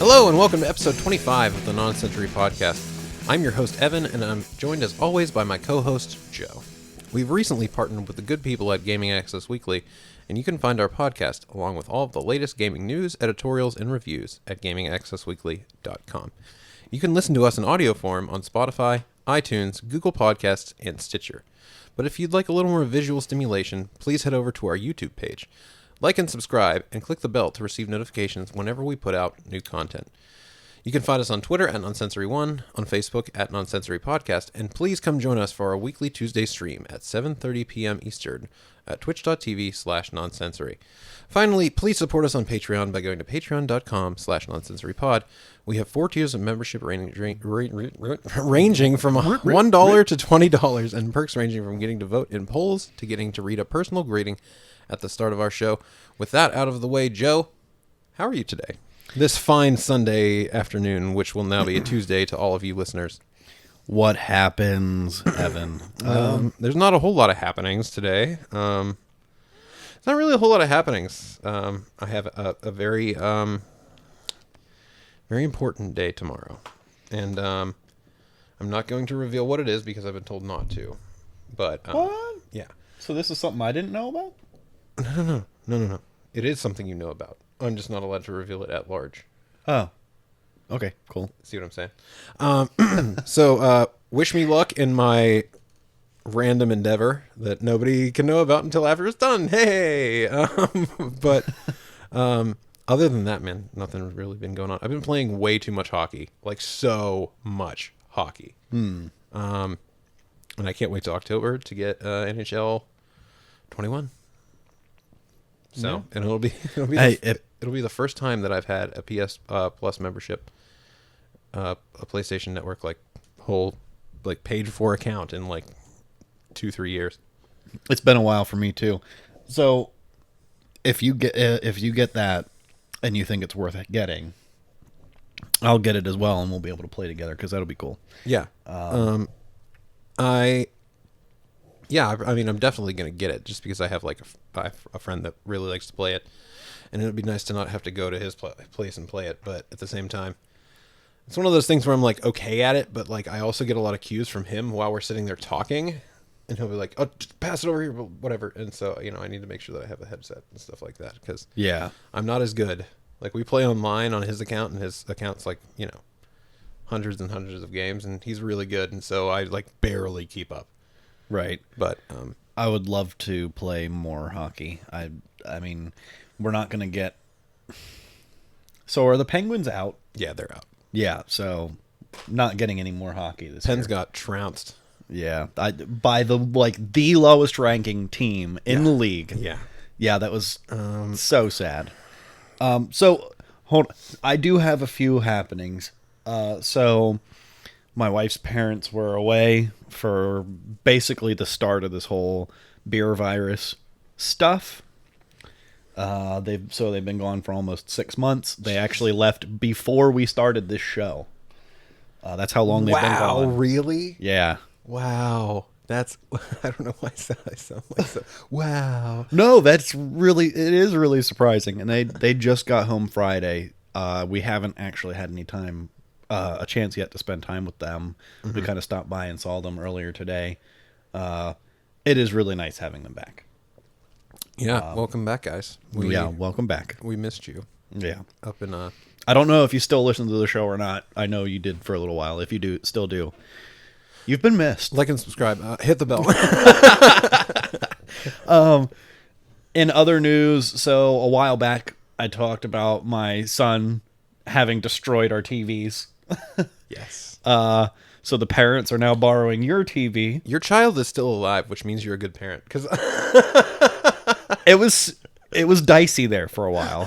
Hello and welcome to episode 25 of the Non-Century Podcast. I'm your host Evan, and I'm joined as always by my co-host Joe. We've recently partnered with the good people at Gaming Access Weekly, and you can find our podcast along with all of the latest gaming news, editorials, and reviews at gamingaccessweekly.com. You can listen to us in audio form on Spotify, iTunes, Google Podcasts, and Stitcher. But if you'd like a little more visual stimulation, please head over to our YouTube page. Like and subscribe, and click the bell to receive notifications whenever we put out new content. You can find us on Twitter at Nonsensory1, on Facebook at Nonsensory Podcast, and please come join us for our weekly Tuesday stream at 7:30 p.m. Eastern at twitch.tv/nonsensory. Finally, please support us on Patreon by going to patreon.com/nonsensorypod. We have 4 tiers of membership ranging from $1 to $20, and perks ranging from getting to vote in polls to getting to read a personal greeting at the start of our show. With that out of the way, Joe, how are you today? This fine Sunday afternoon, which will now be a Tuesday to all of you listeners. What happens, Evan? There's not a whole lot of happenings today. It's not really a whole lot of happenings. I have a very, very important day tomorrow. And I'm not going to reveal what it is because I've been told not to. But What? Yeah. So this is something I didn't know about? No. It is something you know about. I'm just not allowed to reveal it at large. Oh. Okay, cool. See what I'm saying? So, wish me luck in my random endeavor that nobody can know about until after it's done. Hey! But other than that, man, nothing's really been going on. I've been playing way too much hockey. Like, so much hockey. And I can't wait till October to get NHL 21. So, and it'll be the first time that I've had a PS Plus membership, a PlayStation Network whole paid for account in 2-3 years. It's been a while for me too. So if you get that and you think it's worth getting, I'll get it as well, and we'll be able to play together because that'll be cool. Yeah. I mean, I'm definitely going to get it just because I have a friend that really likes to play it, and it would be nice to not have to go to his place and play it. But at the same time, it's one of those things where I'm okay at it, but I also get a lot of cues from him while we're sitting there talking, and he'll be like, "Oh, just pass it over here," whatever. And so I need to make sure that I have a headset and stuff like that because I'm not as good. We play online on his account, and his account's hundreds and hundreds of games, and he's really good, and so I barely keep up. Right. But I would love to play more hockey. I mean, we're not going to get... So are the Penguins out? Yeah, they're out. Yeah, so not getting any more hockey this year. Pens got trounced. Yeah, by the lowest ranking team in the league. Yeah, that was so sad. So hold on. I do have a few happenings. So my wife's parents were away for basically the start of this whole beer virus stuff. They've been gone for almost 6 months. They actually left before we started this show. That's how long they've been gone. Wow, really? Yeah. Wow. That's, I don't know why I sound like so. Wow. No, it is really surprising. And they just got home Friday. We haven't actually had any time, a chance yet to spend time with them. Mm-hmm. We kind of stopped by and saw them earlier today. It is really nice having them back. Yeah, welcome back, guys. Welcome back. We missed you. Yeah. Up in I don't know if you still listen to the show or not. I know you did for a little while. If you still do, you've been missed. Like and subscribe. Hit the bell. In other news, so a while back, I talked about my son having destroyed our TVs. Yes. So the parents are now borrowing your TV. Your child is still alive, which means you're a good parent. Because it was dicey there for a while.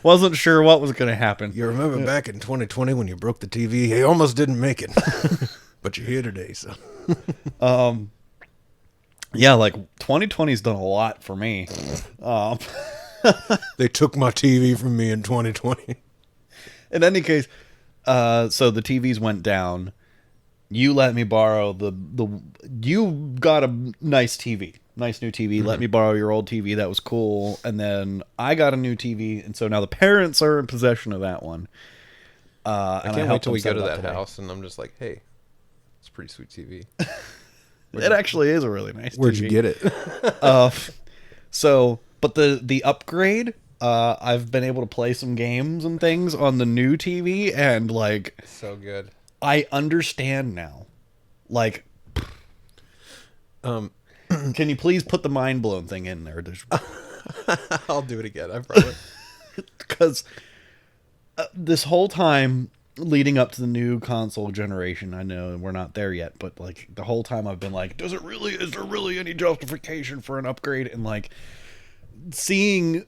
Wasn't sure what was going to happen. You remember back in 2020 when you broke the TV? You almost didn't make it. But you're here today, so. Yeah, 2020's done a lot for me. They took my TV from me in 2020. In any case, so the TVs went down. You let me borrow you got a nice TV. nice new TV. Let me borrow your old TV. That was cool. And then I got a new TV, and so now the parents are in possession of that one. I can't wait till we go to that house, and I'm just like, hey, it's a pretty sweet TV. It actually is a really nice TV. Where'd you get it? But the upgrade, I've been able to play some games and things on the new TV, and like, so good. I understand now. Like, can you please put the mind blown thing in there? I'll do it again, I promise. Because this whole time leading up to the new console generation, I know we're not there yet, but like the whole time I've been like, is there really any justification for an upgrade? And like seeing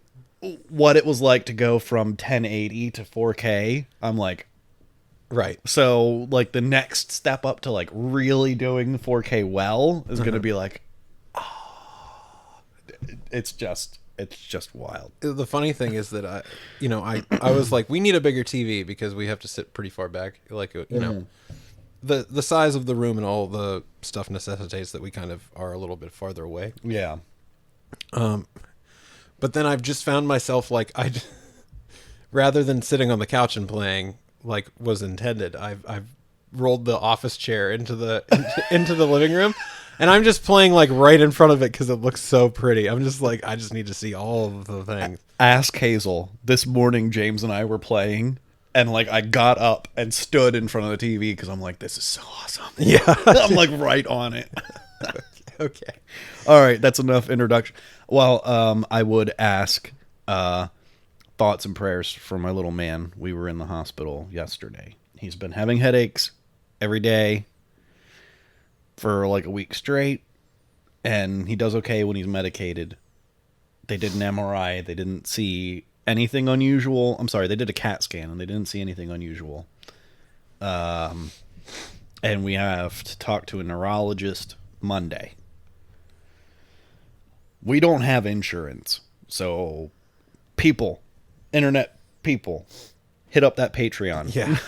what it was like to go from 1080 to 4K, I'm like, right. So like the next step up to like really doing 4K well is going to be like, it's just wild. The funny thing is that I was like, we need a bigger TV because we have to sit pretty far back. Like, the size of the room and all the stuff necessitates that we kind of are a little bit farther away. Yeah. But then I've just found myself like, rather than sitting on the couch and playing like was intended, I've rolled the office chair into the living room. And I'm just playing like right in front of it because it looks so pretty. I'm just like, I just need to see all of the things. Ask Hazel. This morning, James and I were playing, and like I got up and stood in front of the TV because I'm like, this is so awesome. Yeah, I'm like right on it. Okay. All right, that's enough introduction. Well, I would ask thoughts and prayers for my little man. We were in the hospital yesterday. He's been having headaches every day for like a week straight, and he does okay when he's medicated. They did an MRI. They didn't see anything unusual. I'm sorry, they did a CAT scan, and they didn't see anything unusual. And we have to talk to a neurologist Monday. We don't have insurance, so internet people, hit up that Patreon. Yeah.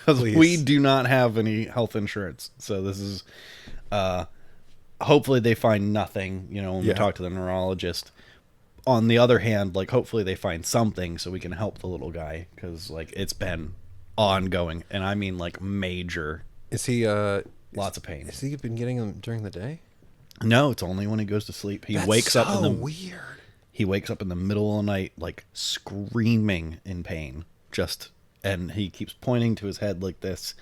We do not have any health insurance, so this is... hopefully they find nothing, when we talk to the neurologist. On the other hand, like, hopefully they find something so we can help the little guy, because like it's been ongoing, and I mean like major. Is he lots of pain? Has he been getting them during the day? No, it's only when he goes to sleep. He wakes up in the weird. He wakes up in the middle of the night like screaming in pain, and he keeps pointing to his head like this,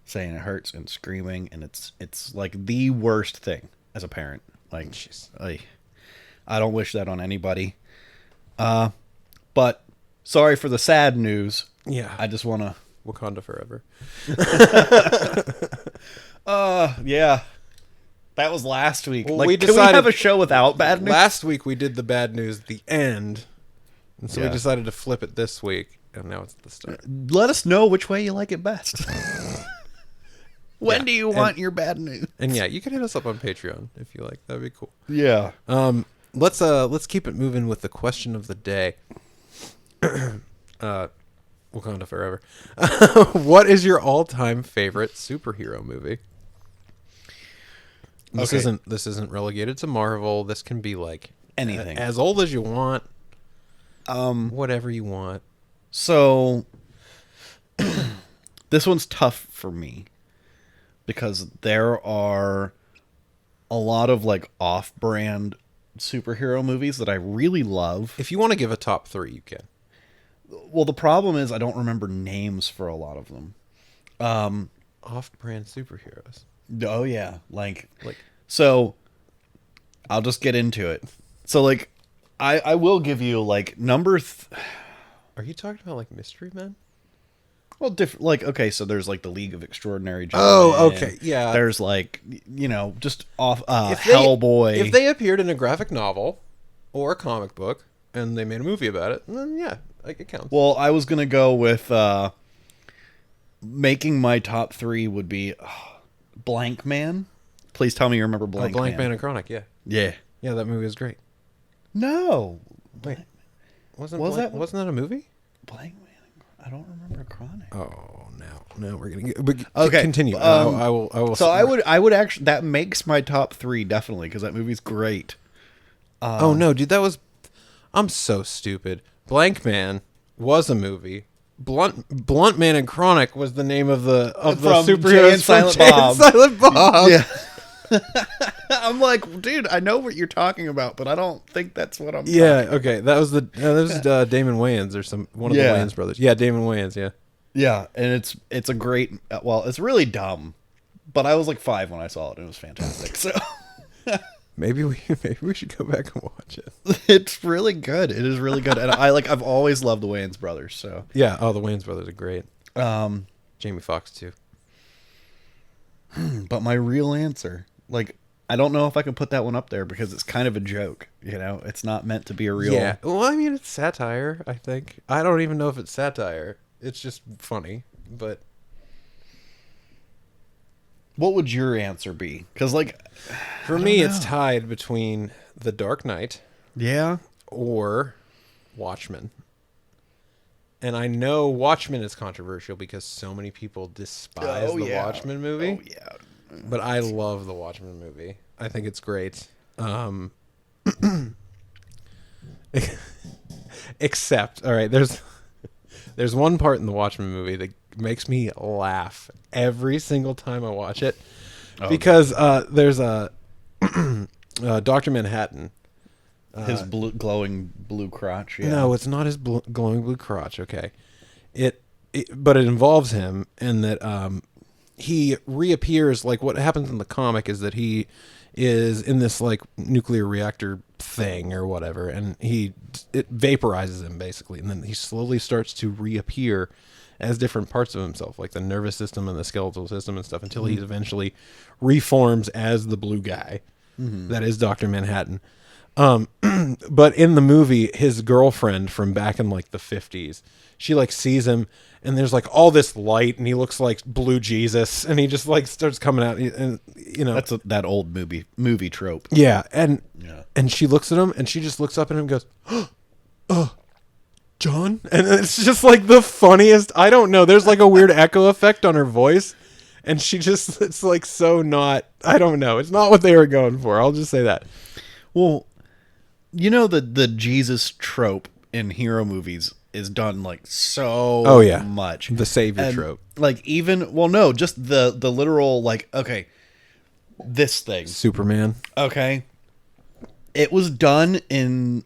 saying it hurts and screaming, and it's like the worst thing as a parent. Like, I don't wish that on anybody. But sorry for the sad news. Yeah, I just want to Wakanda forever. Yeah, that was last week. Well, like, we can we have a show without bad news? Last week we did the bad news at the end, and so we decided to flip it this week, and now it's the start. Let us know which way you like it best. When do you want your bad news? And yeah, you can hit us up on Patreon if you like. That'd be cool. Yeah. Let's keep it moving with the question of the day. Wakanda forever. What is your all-time favorite superhero movie? This isn't relegated to Marvel. This can be like anything, as old as you want. Whatever you want. So this one's tough for me, because there are a lot of like off-brand superhero movies that I really love. If you want to give a top 3, you can. Well, the problem is I don't remember names for a lot of them. Off-brand superheroes. Oh yeah, like so. I'll just get into it. So like, I will give you like Are you talking about like Mystery Men? Well, different. Like, okay, so there's like the League of Extraordinary Gentlemen. Oh, okay, yeah. There's like, just off Hellboy. If they appeared in a graphic novel or a comic book and they made a movie about it, then yeah, like, it counts. Well, I was gonna go with making my top 3 would be Blank Man. Please tell me you remember Blank Man. Blank Man and Chronic, yeah. Yeah. Yeah, that movie was great. No. Wait. Wasn't that a movie? Blank Man. I don't remember Chronic. Oh, no, we're gonna get. Okay, continue. I will. So I would actually, that makes my top 3 definitely, because that movie's great. Oh no, dude, I'm so stupid. Blank Man was a movie. Blunt Man and Chronic was the name of the superheroes from Jay and Silent Bob. Yeah. I'm like, dude, I know what you're talking about, but I don't think that's what I'm talking about. Okay. That was Damon Wayans or one of the Wayans brothers. Yeah, Damon Wayans, yeah. Yeah, and it's a great, well, it's really dumb, but I was like 5 when I saw it, and it was fantastic. So maybe we should go back and watch it. It's really good. It is really good, and I've always loved the Wayans brothers. So yeah, the Wayans brothers are great. Jamie Foxx too. But my real answer, like, I don't know if I can put that one up there because it's kind of a joke. It's not meant to be a real. Yeah, well, I mean, it's satire. I think I don't even know if it's satire. It's just funny, but. What would your answer be? Because, like, for me, it's tied between The Dark Knight, or Watchmen. And I know Watchmen is controversial because so many people despise the Watchmen movie. Oh yeah, but I love the Watchmen movie. I think it's great. Except, all right, there's one part in the Watchmen movie that makes me laugh every single time I watch it, because there's a Dr. Manhattan. His glowing blue crotch. Yeah. No, it's not his glowing blue crotch. Okay, but it involves him, and that he reappears. Like, what happens in the comic is that he is in this like nuclear reactor thing or whatever, and it vaporizes him basically, and then he slowly starts to reappear as different parts of himself, like the nervous system and the skeletal system and stuff, until he eventually reforms as the blue guy that is Dr. Manhattan. But in the movie, his girlfriend from back in like the 50s, she like sees him, and there's like all this light, and he looks like blue Jesus, and he just like starts coming out, and that's that old movie trope. Yeah, and she looks at him, and she just looks up at him and goes, "Oh, John," and it's just like the funniest. I don't know. There's like a weird echo effect on her voice, and it's like so not. I don't know. It's not what they were going for. I'll just say that. Well, the Jesus trope in hero movies is done like so much. The savior trope. Like just the literal, like, okay, this thing. Superman. Okay. It was done in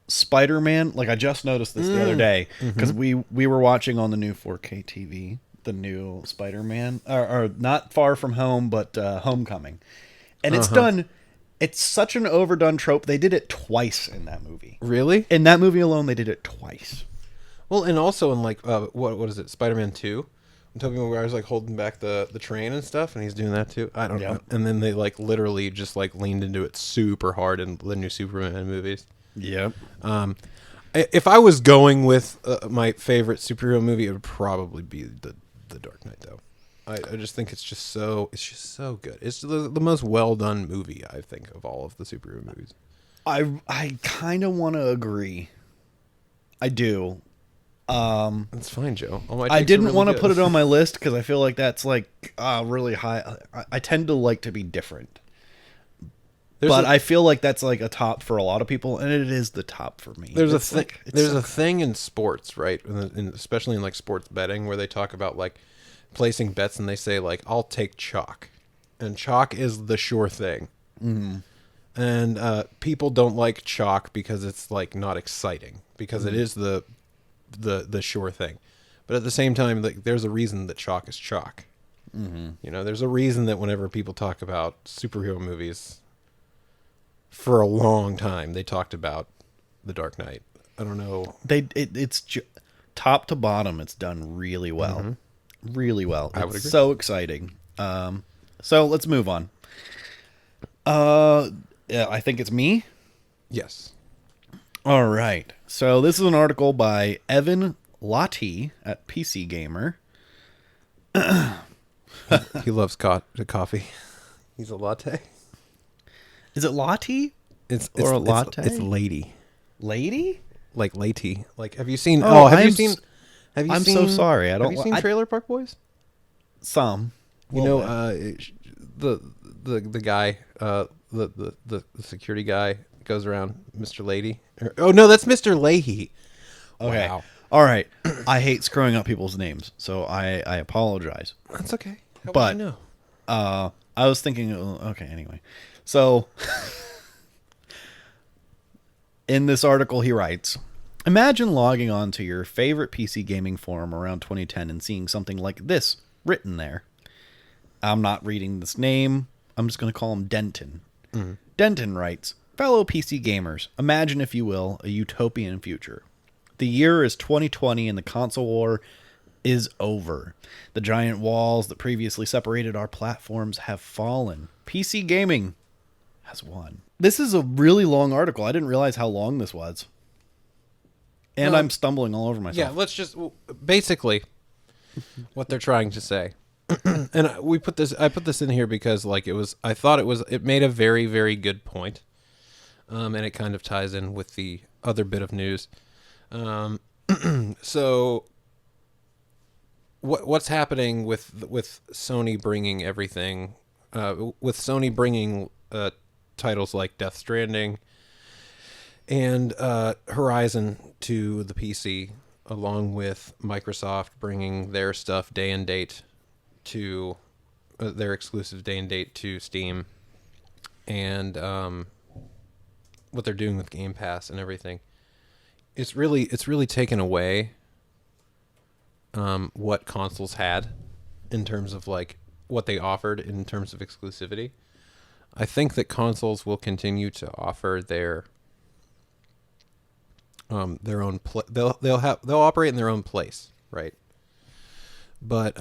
Spider-Man. Like, I just noticed this the other day because we were watching on the new 4K TV the new Spider-Man, or not Far From Home, but Homecoming, and it's done. It's such an overdone trope. They did it twice in that movie. Really? In that movie alone, they did it twice. Well, and also in like what is it? Spider-Man 2. I'm talking about where I was like holding back the train and stuff, and he's doing that too. I don't know. And then they like literally just like leaned into it super hard in the new Superman movies. Yep. If I was going with my favorite superhero movie, it would probably be the Dark Knight, though. I just think it's just so good. It's the most well done movie, I think, of all of the superhero movies. I kind of want to agree. I do. That's fine, Joe. I didn't want to put it on my list because I feel like that's like really high. I tend to like to be different. I feel like that's like a top for a lot of people, and it is the top for me. There's a thing in sports, right? Especially in like sports betting, where they talk about like placing bets, and they say like, I'll take chalk, and chalk is the sure thing. And people don't like chalk because it's like not exciting, because it is the sure thing. But at the same time, like, there's a reason that chalk is chalk. There's a reason that whenever people talk about superhero movies, for a long time they talked about The Dark Knight. I don't know. It's top to bottom. It's done really well. Really well. I would agree. So exciting. So let's move on. Yeah, I think it's me. Yes. All right. So this is an article by Evan Lottie at PC Gamer. He loves coffee. He's a latte. Is it Lottie? It's a latte? It's lady. Lady? Like latey. Like, have you seen? I'm so sorry. I don't. Have you seen Trailer Park Boys? Some. The guy, the security guy, goes around, Mr. Lady. Oh no, that's Mr. Leahy. Okay. Wow. All right. I hate screwing up people's names, so I apologize. That's okay. How But would you know? I was thinking. Okay. Anyway, so in this article, he writes. Imagine logging on to your favorite PC gaming forum around 2010 and seeing something like this written there. I'm not reading this name. I'm just going to call him Denton. Mm-hmm. Denton writes, fellow PC gamers, imagine, if you will, a utopian future. The year is 2020 and the console war is over. The giant walls that previously separated our platforms have fallen. PC gaming has won. This is a really long article. I didn't realize how long this was. And I'm stumbling all over myself. Yeah, let's just basically what they're trying to say. And I put this in here because it made a very, very good point. And it kind of ties in with the other bit of news. So what's happening with Sony bringing everything, with Sony bringing titles like Death Stranding and Horizon to the PC, along with Microsoft bringing their stuff day and date to their exclusive day and date to Steam, and what they're doing with Game Pass and everything. It's really taken away what consoles had in terms of like what they offered in terms of exclusivity. I think that consoles will continue to offer their own they'll operate in their own place, right? But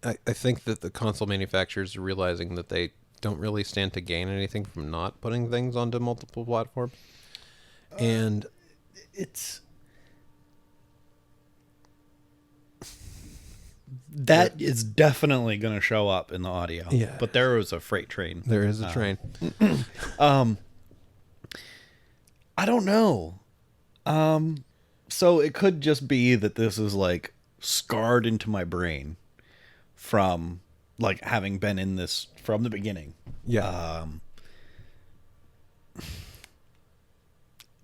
I think that the console manufacturers are realizing that they don't really stand to gain anything from not putting things onto multiple platforms. And that is definitely going to show up in the audio. Yeah. But there was a freight train. There is a train. I don't know. So it could just be that this is like scarred into my brain from like having been in this from the beginning. Yeah.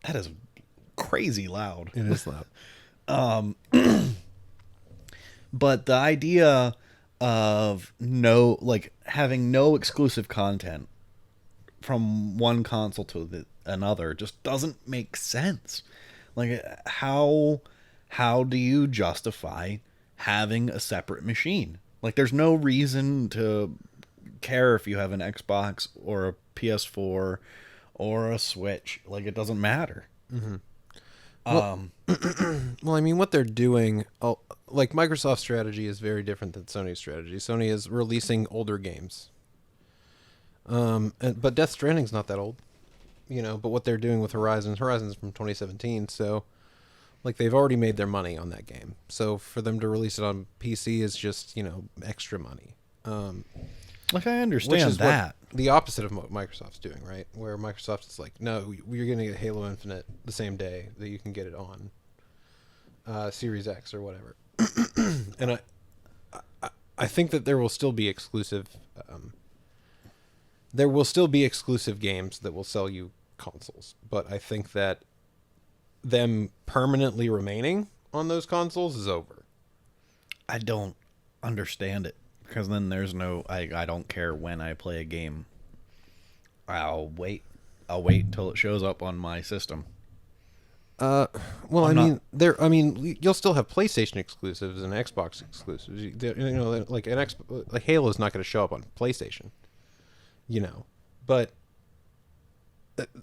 That is crazy loud. It is loud. But the idea of having no exclusive content from one console to another just doesn't make sense. Like, how do you justify having a separate machine? Like, there's no reason to care if you have an Xbox or a PS4 or a Switch. Like, it doesn't matter. Mm-hmm. Well, I mean, what they're doing, like Microsoft's strategy is very different than Sony's strategy. Sony is releasing older games. But Death Stranding's not that old, but what they're doing with Horizon's from 2017. So like they've already made their money on that game. So for them to release it on PC is just, extra money. Like, I understand that. The opposite of what Microsoft's doing, right? Where Microsoft is like, no, you're going to get Halo Infinite the same day that you can get it on Series X or whatever. And I think that there will still be exclusive games that will sell you consoles, but I think that them permanently remaining on those consoles is over. I don't understand it, because then there's no I don't care when I play a game. I'll wait until it shows up on my system. Well, you'll still have PlayStation exclusives and Xbox exclusives. Like Halo's not going to show up on PlayStation, but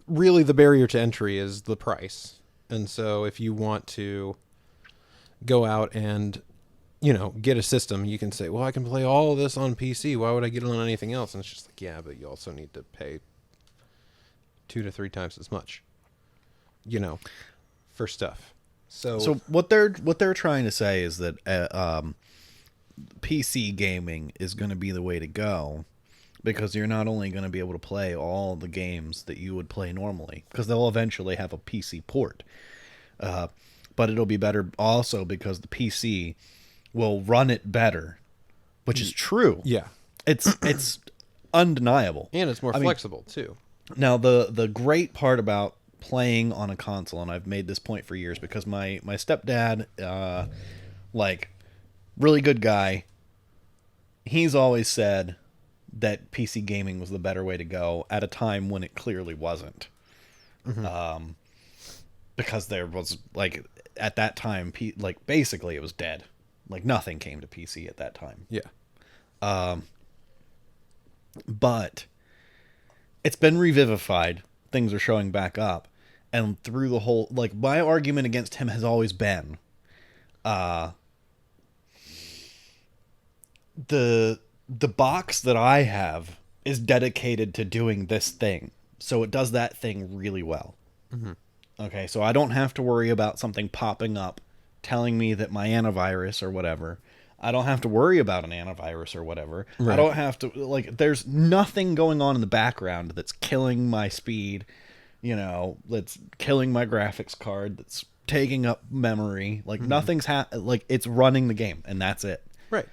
really the barrier to entry is the price. And so if you want to go out and, get a system, you can say, well, I can play all of this on PC. Why would I get it on anything else? And it's just like, yeah, but you also need to pay 2 to 3 times as much, for stuff. So what they're trying to say is that PC gaming is going to be the way to go, because you're not only going to be able to play all the games that you would play normally, because they'll eventually have a PC port, but it'll be better also because the PC will run it better, which is true. Yeah. It's undeniable. And it's more flexible, too. Now, the great part about playing on a console, and I've made this point for years, because my stepdad, really good guy, he's always said that PC gaming was the better way to go at a time when it clearly wasn't. Mm-hmm. Because there was, at that time, basically it was dead. Nothing came to PC at that time. Yeah. But it's been revivified. Things are showing back up. And through the whole, my argument against him has always been, the box that I have is dedicated to doing this thing. So it does that thing really well. Mm-hmm. Okay, so I don't have to worry about something popping up telling me that my antivirus or whatever. I don't have to worry about an antivirus or whatever. Right. I don't have to, there's nothing going on in the background that's killing my speed, that's killing my graphics card, that's taking up memory. Nothing's it's running the game, and that's it. Right.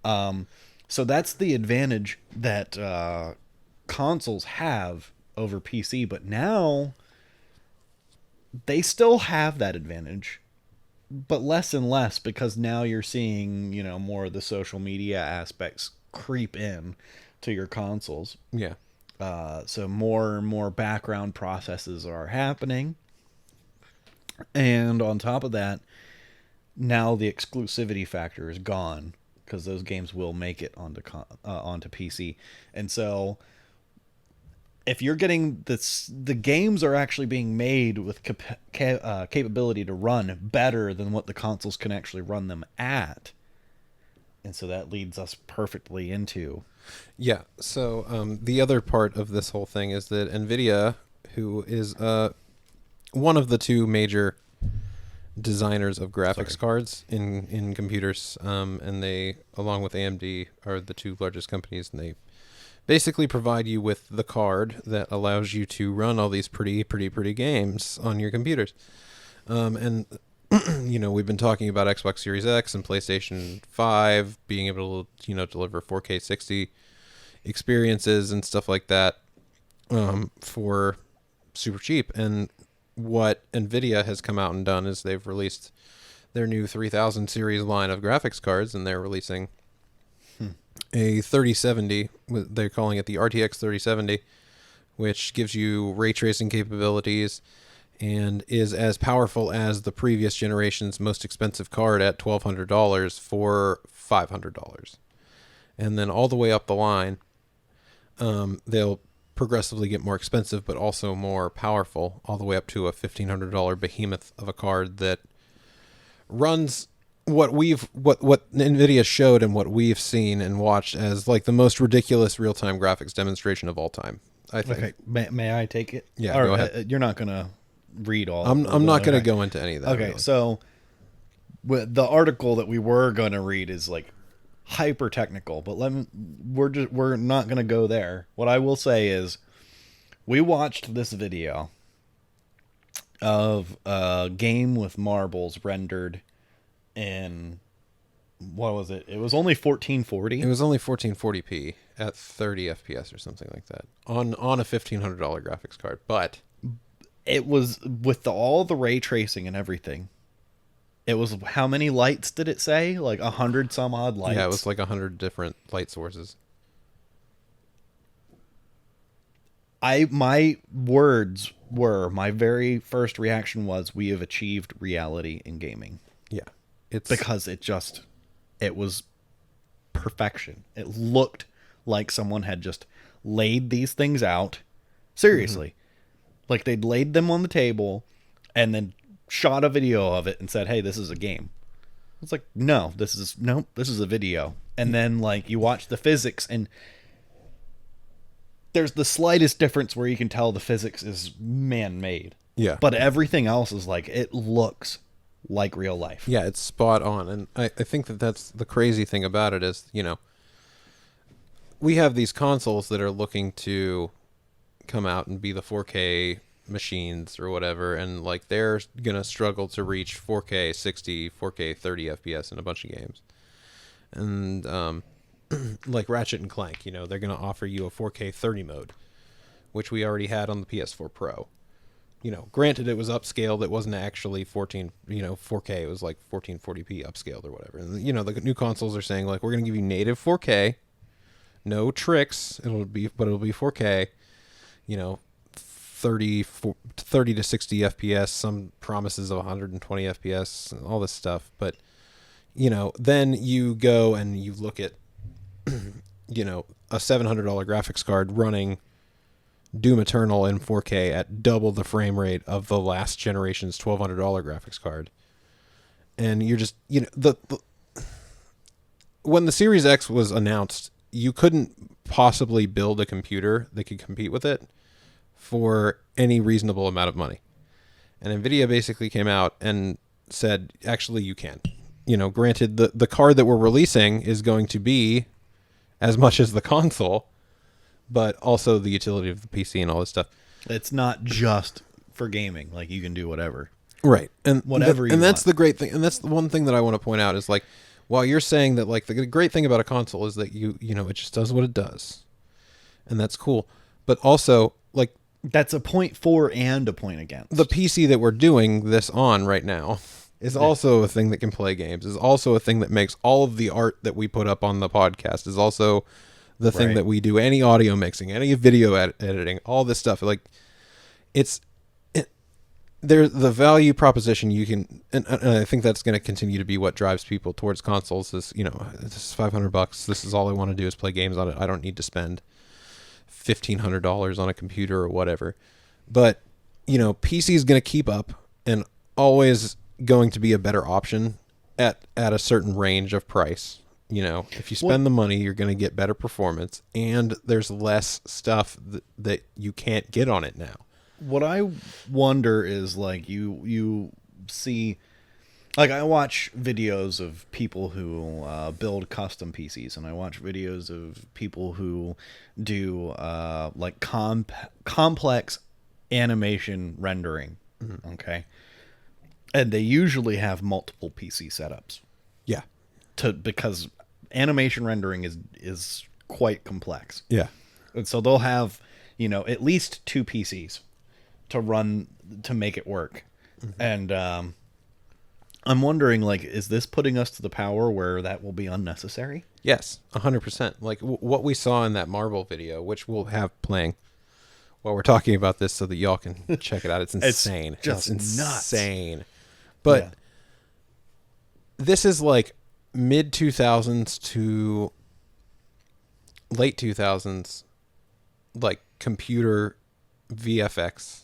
So that's the advantage that consoles have over PC, but now they still have that advantage, but less and less, because now you're seeing, more of the social media aspects creep in to your consoles. Yeah. So more and more background processes are happening. And on top of that, now the exclusivity factor is gone, because those games will make it onto PC. And so if you're getting the games are actually being made with capability to run better than what the consoles can actually run them at. And so that leads us perfectly into... Yeah, so the other part of this whole thing is that Nvidia, who is one of the two major designers of graphics cards in computers, and they, along with AMD, are the two largest companies, and they basically provide you with the card that allows you to run all these pretty games on your computers. And we've been talking about Xbox Series X and PlayStation 5 being able to, deliver 4K 60 experiences and stuff like that for super cheap. And what Nvidia has come out and done is they've released their new 3000 series line of graphics cards, and they're releasing a 3070, they're calling it the RTX 3070, which gives you ray tracing capabilities and is as powerful as the previous generation's most expensive card at $1,200 for $500. And then all the way up the line, they'll progressively get more expensive, but also more powerful, all the way up to a $1,500 behemoth of a card that runs what Nvidia showed and what we've seen and watched as the most ridiculous real-time graphics demonstration of all time, I think. Okay, may I take it? Yeah, go ahead. You're not gonna read all. I'm not going to go into any of that. Okay, really. So the article that we were going to read is hyper technical, but we're not going to go there. What I will say is, we watched this video of a game with marbles rendered in, what was it? It was only 1440. It was only 1440p at 30 FPS or something like that on a $1,500 graphics card, but it was with all the ray tracing and everything. It was, how many lights did it say? 100 some odd lights. Yeah, it was 100 different light sources. My very first reaction was, we have achieved reality in gaming. Yeah. Because it was perfection. It looked like someone had just laid these things out. Seriously. Mm-hmm. They'd laid them on the table and then shot a video of it and said, hey, this is a game. It's no, this is a video. And then you watch the physics, and there's the slightest difference where you can tell the physics is man-made. Yeah. But everything else is it looks like real life. Yeah, it's spot on. And I think that's the crazy thing about it is, we have these consoles that are looking to come out and be the 4K machines or whatever, and they're gonna struggle to reach 4K 60, 4K 30 FPS in a bunch of games. And like Ratchet and Clank, they're going to offer you a 4K 30 mode, which we already had on the PS4 Pro. Granted, it was upscaled. It wasn't actually 4K. It was like 1440p upscaled or whatever. And, the new consoles are saying, like, we're going to give you native 4K, no tricks. It'll be 4K, 30 to 60 FPS, some promises of 120 FPS, and all this stuff. But, then you go and you look at, a $700 graphics card running Doom Eternal in 4K at double the frame rate of the last generation's $1,200 graphics card. And you're just, when the Series X was announced, you couldn't possibly build a computer that could compete with it for any reasonable amount of money. And Nvidia basically came out and said, actually, you can. Granted, the card that we're releasing is going to be as much as the console, but also the utility of the PC and all this stuff. It's not just for gaming. Like, you can do whatever. Right. And whatever you and that's want. the great thing. And that's the one thing that I want to point out is, like, while you're saying that, like, the great thing about a console is that it just does what it does. And that's cool. But also, like, that's a point for and a point against. The PC that we're doing this on right now is also a thing that can play games, is also a thing that makes all of the art that we put up on the podcast, is also the thing that we do, any audio mixing, any video editing, all this stuff. Like, there's the value proposition you can, and I think that's going to continue to be what drives people towards consoles is, this is $500. This is all I want to do is play games on it. I don't need to spend $1,500 on a computer or whatever. But, PC is going to keep up and always going to be a better option at a certain range of price. If you spend the money, you're going to get better performance, and there's less stuff that you can't get on it now. What I wonder is, like, you see, like, I watch videos of people who build custom PCs, and I watch videos of people who do like complex animation rendering. Mm-hmm. Okay. And they usually have multiple PC setups. Yeah. Because animation rendering is quite complex. Yeah. And so they'll have, at least 2 PCs to make it work. Mm-hmm. And I'm wondering, like, is this putting us to the power where that will be unnecessary? Yes, 100%. Like what we saw in that Marvel video, which we'll have playing while we're talking about this so that y'all can check it out. It's insane. It's just insane. Nuts. But this is like mid 2000s to late 2000s, like computer VFX,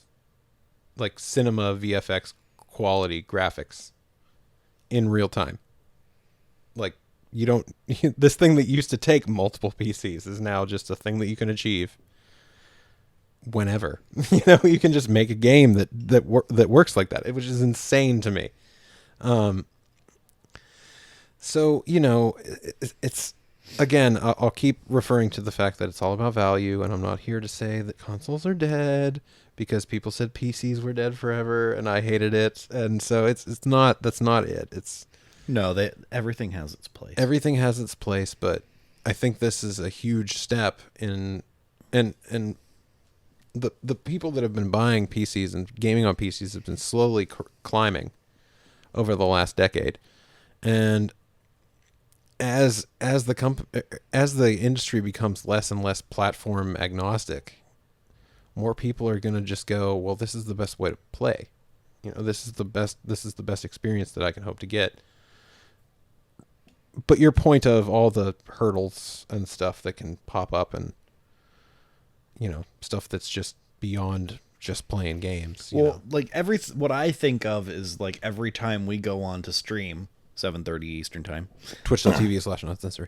like cinema VFX quality graphics in real time. Like, you don't, this thing that used to take multiple PCs is now just a thing that you can achieve whenever. You can just make a game that works like that, which is insane to me. So, it's, again, I'll keep referring to the fact that it's all about value, and I'm not here to say that consoles are dead because people said PCs were dead forever and I hated it. And so it's not, that's not it. Everything has its place. Everything has its place, but I think this is a huge step in, and the people that have been buying PCs and gaming on PCs have been slowly climbing over the last decade. And as the industry becomes less and less platform agnostic, more people are going to just go, well, this is the best way to play. This is the best experience that I can hope to get. But your point of all the hurdles and stuff that can pop up, and stuff that's just beyond just playing games. Like what I think of is, like, every time we go on to stream 7:30 Eastern time, twitch.tv/notcensory,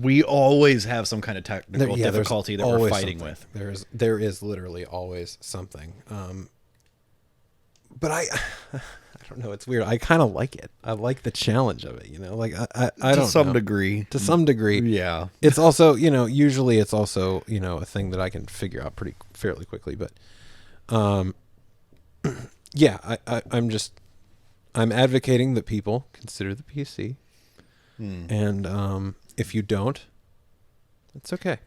we always have some kind of technical difficulty that we're fighting with. There is literally always something. But I don't know. It's weird. I kind of like it. I like the challenge of it. Like I don't know. To some degree. Yeah. It's also, usually it's also, a thing that I can figure out fairly quickly. But, yeah, I'm advocating that people consider the PC And if you don't, it's okay.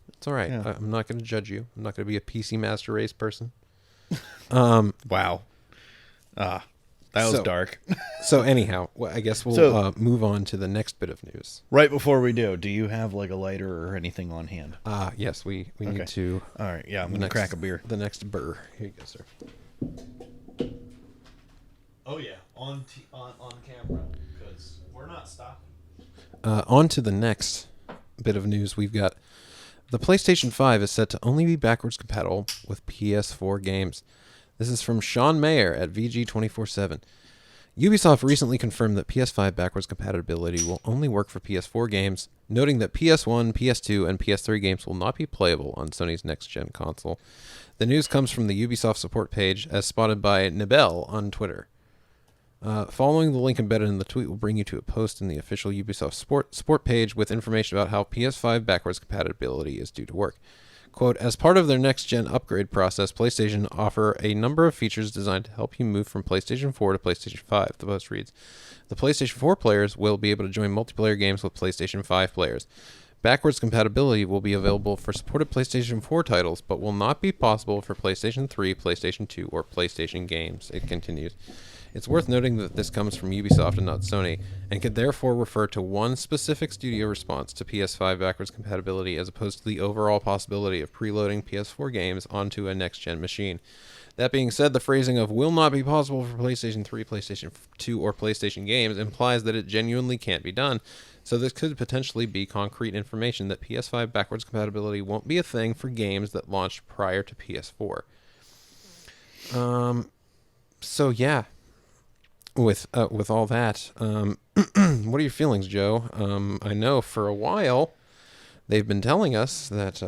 It's all right. Yeah. I'm not going to judge you. I'm not going to be a PC Master Race person. Wow. That was dark. So anyhow, I guess we'll move on to the next bit of news. Right before we do you have like a lighter or anything on hand? Yes, we need to. All right, yeah, I'm going to crack a beer. The next burr. Here you go, sir. Oh yeah, on camera, because we're not stopping. On to the next bit of news. We've got the PlayStation 5 is set to only be backwards compatible with PS4 games. This is from Sean Mayer at VG247. Ubisoft recently confirmed that PS5 backwards compatibility will only work for PS4 games, noting that PS1, PS2, and PS3 games will not be playable on Sony's next-gen console. The news comes from the Ubisoft support page, as spotted by Nibel on Twitter. Following the link embedded in the tweet will bring you to a post in the official Ubisoft support page with information about how PS5 backwards compatibility is due to work. Quote, as part of their next-gen upgrade process, PlayStation offer a number of features designed to help you move from PlayStation 4 to PlayStation 5, the post reads. The PlayStation 4 players will be able to join multiplayer games with PlayStation 5 players. Backwards compatibility will be available for supported PlayStation 4 titles, but will not be possible for PlayStation 3, PlayStation 2, or PlayStation games, it continues. It's worth noting that this comes from Ubisoft and not Sony, and could therefore refer to one specific studio response to PS5 backwards compatibility as opposed to the overall possibility of preloading PS4 games onto a next-gen machine. That being said, the phrasing of will not be possible for PlayStation 3, PlayStation 2, or PlayStation games implies that it genuinely can't be done, so this could potentially be concrete information that PS5 backwards compatibility won't be a thing for games that launched prior to PS4. So yeah. With all that, what are your feelings, Joe? I know for a while they've been telling us that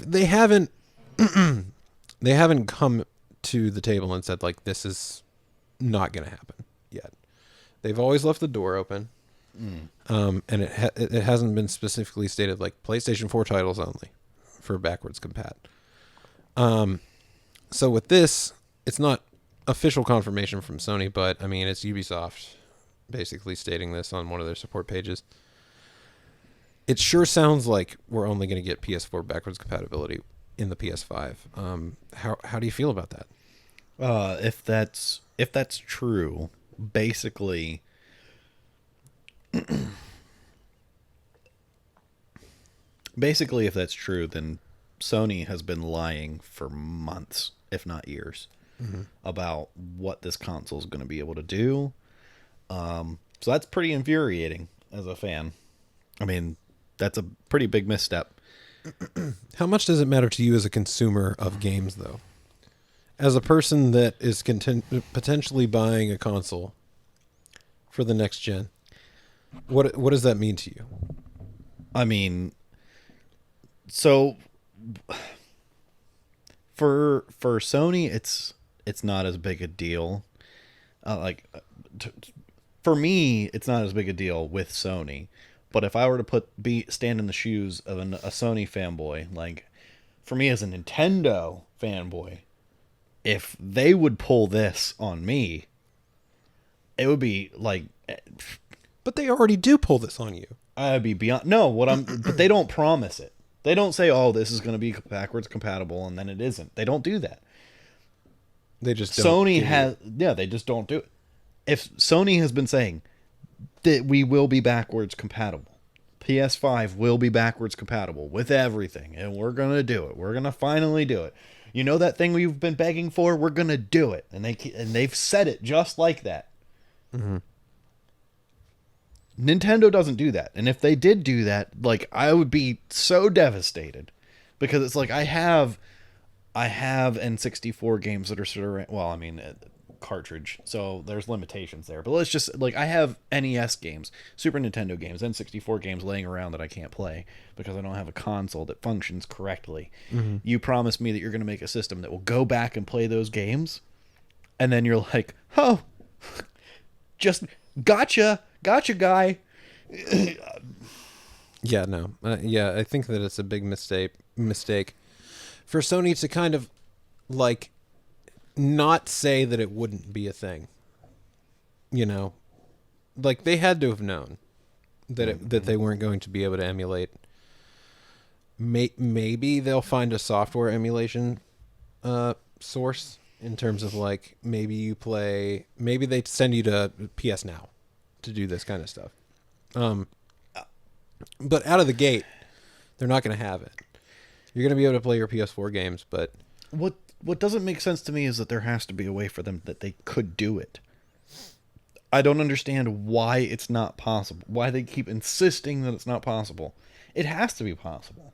they haven't they haven't come to the table and said like this is not going to happen yet. They've always left the door open, and it hasn't been specifically stated like PlayStation 4 titles only for backwards compat. So with this, it's not official confirmation from Sony, but I mean, it's Ubisoft basically stating this on one of their support pages. It sure sounds like we're only going to get PS4 backwards compatibility in the PS5. How do you feel about that? If that's true, basically, if that's true, then Sony has been lying for months, if not years, about what this console is going to be able to do. So that's pretty infuriating as a fan. I mean, that's a pretty big misstep. How much does it matter to you as a consumer of games, though? As a person that is potentially buying a console for the next gen, what does that mean to you? I mean, so for Sony, it's not as big a deal. For me, it's not as big a deal with Sony. But if I were to stand in the shoes of a Sony fanboy, like for me as a Nintendo fanboy, if they would pull this on me, it would be like. But they already do pull this on you. I'd be beyond. No, but they don't promise it. They don't say, "Oh, this is going to be backwards compatible," and then it isn't. They don't do that. They just don't. They just don't do it. If Sony has been saying that we will be backwards compatible, PS5 will be backwards compatible with everything, and we're going to do it. We're going to finally do it. You know that thing we've been begging for? We're going to do it. And they've said it just like that. Mm-hmm. Nintendo doesn't do that. And if they did do that, like, I would be so devastated, because it's like I have N64 games that are sort of, well, I mean, cartridge, so there's limitations there, but let's just, like, I have NES games, Super Nintendo games, N64 games laying around that I can't play because I don't have a console that functions correctly. You promise me that you're going to make a system that will go back and play those games, and then you're like, oh, just gotcha guy. Yeah, no. I think that it's a big mistake for Sony to kind of, like, not say that it wouldn't be a thing. you know, like they had to have known that they weren't going to be able to emulate. Maybe they'll find a software emulation source in terms of like maybe they send you to PS Now to do this kind of stuff. But out of the gate, they're not going to have it. You're going to be able to play your PS4 games, but what doesn't make sense to me is that there has to be a way for them that they could do it. I don't understand why it's not possible. Why they keep insisting that it's not possible. It has to be possible.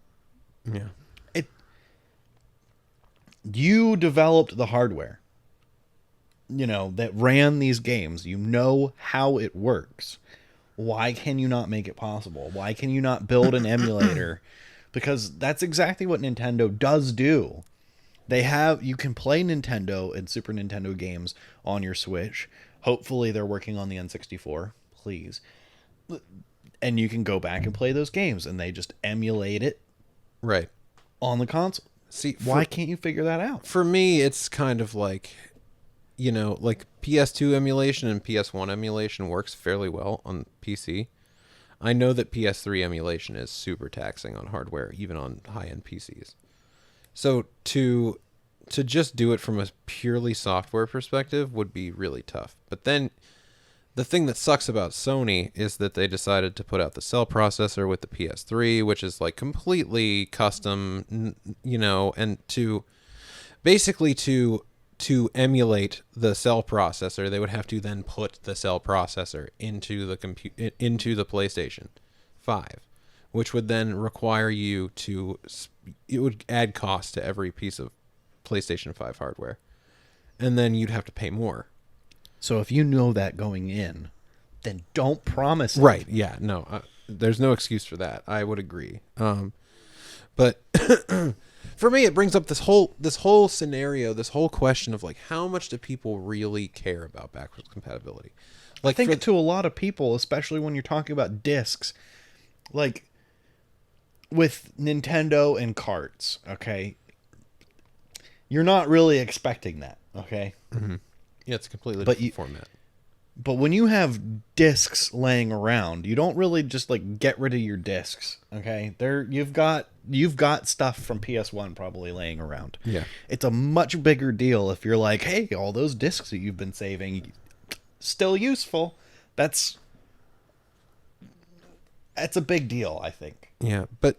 Yeah. You developed the hardware, that ran these games. You know how it works. Why can you not make it possible? Why can you not build an emulator? Because that's exactly what Nintendo does do. You can play Nintendo and Super Nintendo games on your Switch. Hopefully they're working on the N64, please. And you can go back and play those games, and they just emulate it right on the console. See, why can't you figure that out? For me, it's kind of like, like PS2 emulation and PS1 emulation works fairly well on PC. I know that PS3 emulation is super taxing on hardware, even on high-end PCs. So to just do it from a purely software perspective would be really tough. But then the thing that sucks about Sony is that they decided to put out the cell processor with the PS3, which is like completely custom, and to emulate the cell processor, they would have to then put the cell processor into the PlayStation 5, which would then require you it would add cost to every piece of PlayStation 5 hardware, and then you'd have to pay more. So if you know that going in, then don't promise it. Right, yeah, no, there's no excuse for that. I would agree. But for me, it brings up this whole scenario, this whole question of like, how much do people really care about backwards compatibility? Like, I think to a lot of people, especially when you're talking about discs, like with Nintendo and carts, okay, you're not really expecting that, okay? Mm-hmm. Yeah, it's a completely different format. But when you have discs laying around, you don't really just like get rid of your discs, okay? You've got stuff from PS1 probably laying around. Yeah. It's a much bigger deal if you're like, hey, all those discs that you've been saving still useful. That's a big deal, I think. Yeah, but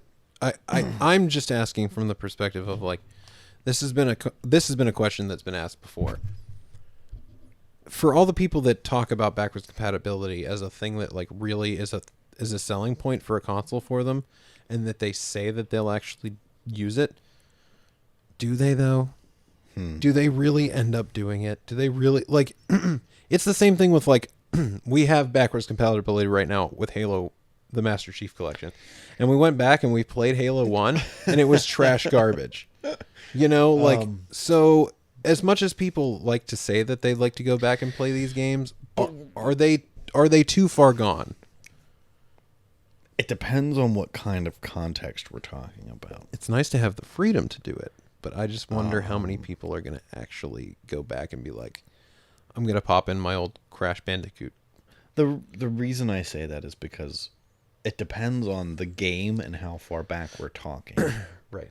I'm just asking from the perspective of like, this has been a question that's been asked before. For all the people that talk about backwards compatibility as a thing that like really is a selling point for a console for them, and that they say that they'll actually use it, do they though? Do they really end up doing it? Do they really like? It's the same thing with like we have backwards compatibility right now with Halo, the Master Chief Collection, and we went back and we played Halo 1 and it was trash garbage. So as much as people like to say that they like to go back and play these games, are they too far gone? It depends on what kind of context we're talking about. It's nice to have the freedom to do it, but I just wonder how many people are going to actually go back and be like, I'm going to pop in my old Crash Bandicoot. The reason I say that is because it depends on the game and how far back we're talking. Right.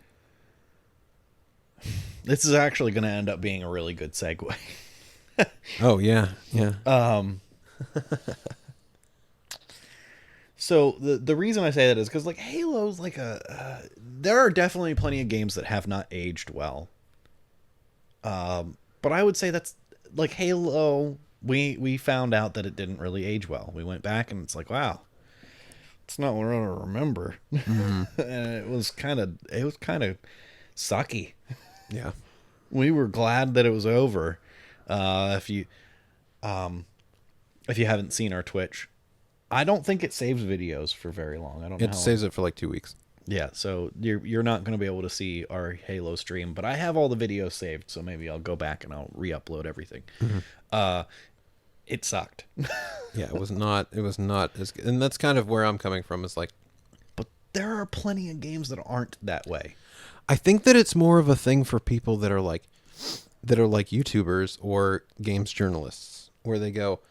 This is actually going to end up being a really good segue. Oh, yeah. So the reason I say that is because like Halo's like there are definitely plenty of games that have not aged well. But I would say that's like Halo. We found out that it didn't really age well. We went back and it's like, wow, it's not what I remember. Mm-hmm. And it was kind of sucky. Yeah. We were glad that it was over. If you haven't seen our Twitch, I don't think it saves videos for very long. I don't know. It saves it for like 2 weeks. Yeah, so you're not going to be able to see our Halo stream, but I have all the videos saved, so maybe I'll go back and I'll re-upload everything. Mm-hmm. It sucked. Yeah, it was not as good. And that's kind of where I'm coming from, is like, but there are plenty of games that aren't that way. I think that it's more of a thing for people that are like YouTubers or games journalists, where they go,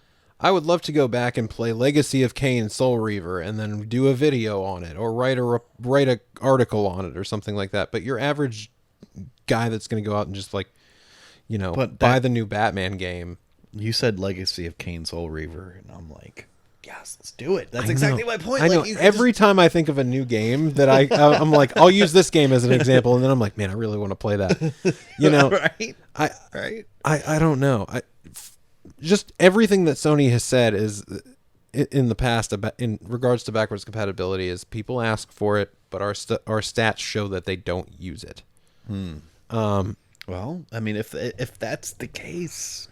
I would love to go back and play Legacy of Kain Soul Reaver and then do a video on it or write a article on it or something like that. But your average guy that's going to go out and just like, buy the new Batman game. You said Legacy of Kain Soul Reaver, and I'm like, yes, let's do it. That's exactly my point. I know. Every time I think of a new game that I'm like, I'll use this game as an example, and then I'm like, man, I really want to play that. Right? I don't know. Just everything that Sony has said is in the past in regards to backwards compatibility is people ask for it, but our stats show that they don't use it. Well, I mean, if that's the case,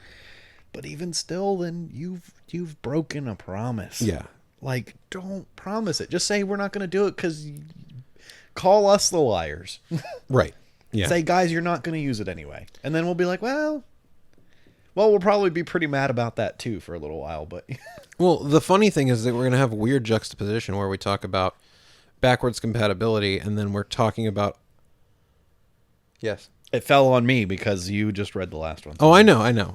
but even still, then you've broken a promise. Yeah. Like, don't promise it. Just say we're not going to do it because call us the liars. Right. Yeah. Say, guys, you're not going to use it anyway. And then we'll be like, well, we'll probably be pretty mad about that too for a little while. But well, the funny thing is that we're going to have a weird juxtaposition where we talk about backwards compatibility and then we're talking about... Yes. It fell on me because you just read the last one. Oh, I know.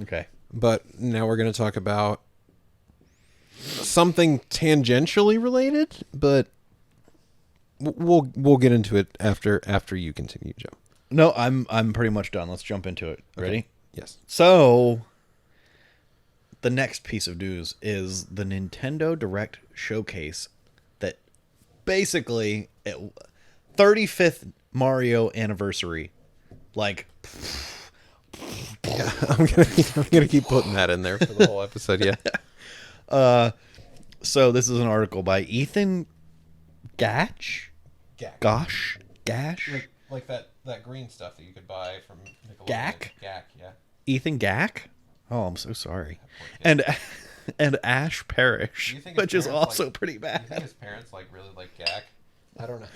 Okay. But now we're going to talk about something tangentially related, but we'll get into it after you continue, Joe. No, I'm pretty much done. Let's jump into it. Ready? Okay. Yes. So, the next piece of news is the Nintendo Direct Showcase that basically 35th Mario anniversary. Like, yeah, I'm gonna keep putting that in there for the whole episode. Yeah. So this is an article by Ethan Gash. Like that green stuff that you could buy from Nickelodeon. Gack, yeah. Ethan Gack. Oh, I'm so sorry. And Ash Parrish, which is also pretty bad. Do you think his parents really like Gack? I don't know.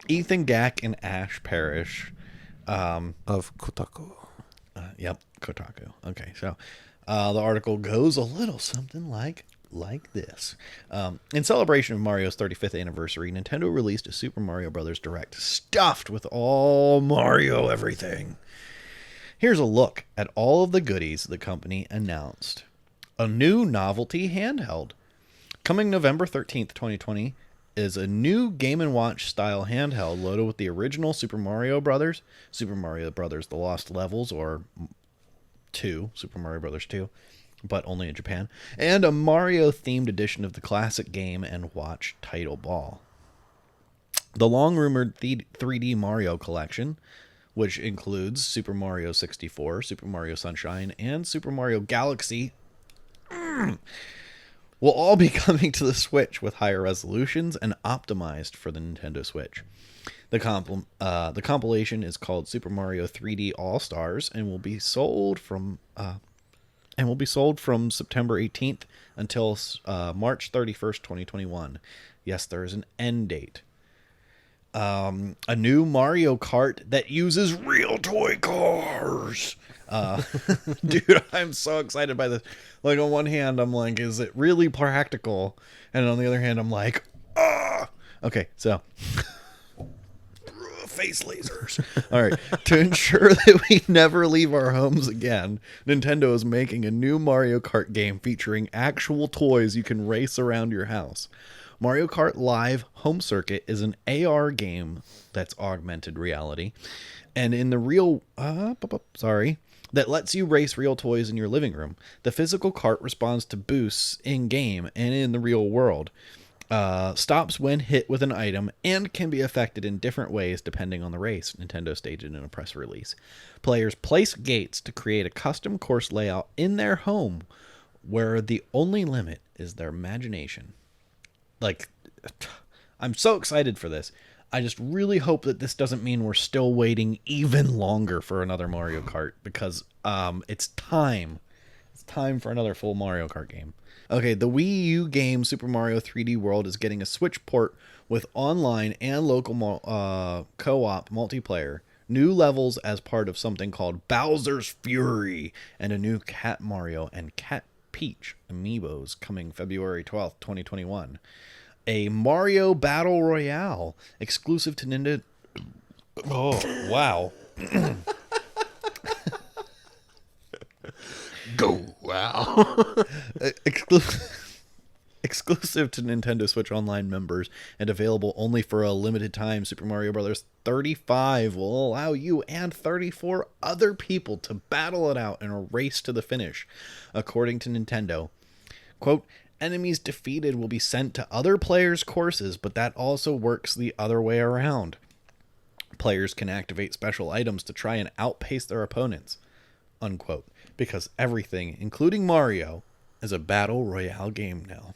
Ethan Gack and Ash Parrish. Of Kotaku. Yep, Kotaku. Okay, so the article goes a little something like this. In celebration of Mario's 35th anniversary, Nintendo released a Super Mario Bros. Direct stuffed with all Mario everything. Here's a look at all of the goodies the company announced. A new novelty handheld. Coming November 13th, 2020, is a new Game & Watch style handheld loaded with the original Super Mario Brothers, Super Mario Brothers The Lost Levels, or 2, Super Mario Brothers 2, but only in Japan, and a Mario-themed edition of the classic Game & Watch title ball. The long-rumored 3D Mario collection, which includes Super Mario 64, Super Mario Sunshine, and Super Mario Galaxy, will all be coming to the Switch with higher resolutions and optimized for the Nintendo Switch. The compilation is called Super Mario 3D All Stars and will be sold from September 18th until March 31st, 2021. Yes, there is an end date. A new Mario Kart that uses real toy cars. Dude, I'm so excited by this. Like, on one hand, I'm like, is it really practical? And on the other hand, I'm like, ah! Okay, so... face lasers. All right. To ensure that we never leave our homes again, Nintendo is making a new Mario Kart game featuring actual toys you can race around your house. Mario Kart Live Home Circuit is an AR game that's augmented reality, and in the real that lets you race real toys in your living room. The physical cart responds to boosts in game and in the real world. Stops when hit with an item and can be affected in different ways depending on the race, Nintendo stated in a press release. Players place gates to create a custom course layout in their home where the only limit is their imagination. Like, I'm so excited for this. I just really hope that this doesn't mean we're still waiting even longer for another Mario Kart, because it's time. It's time for another full Mario Kart game. Okay, the Wii U game Super Mario 3D World is getting a Switch port with online and local co-op multiplayer, new levels as part of something called Bowser's Fury, and a new Cat Mario and Cat Peach amiibos coming February 12th, 2021. A Mario Battle Royale exclusive to Nintendo. Oh, wow. Go Wow. Exclusive to Nintendo Switch Online members and available only for a limited time, Super Mario Bros. 35 will allow you and 34 other people to battle it out in a race to the finish. According to Nintendo, quote, enemies defeated will be sent to other players' courses, but that also works the other way around. Players can activate special items to try and outpace their opponents, unquote, because everything, including Mario, is a battle royale game now.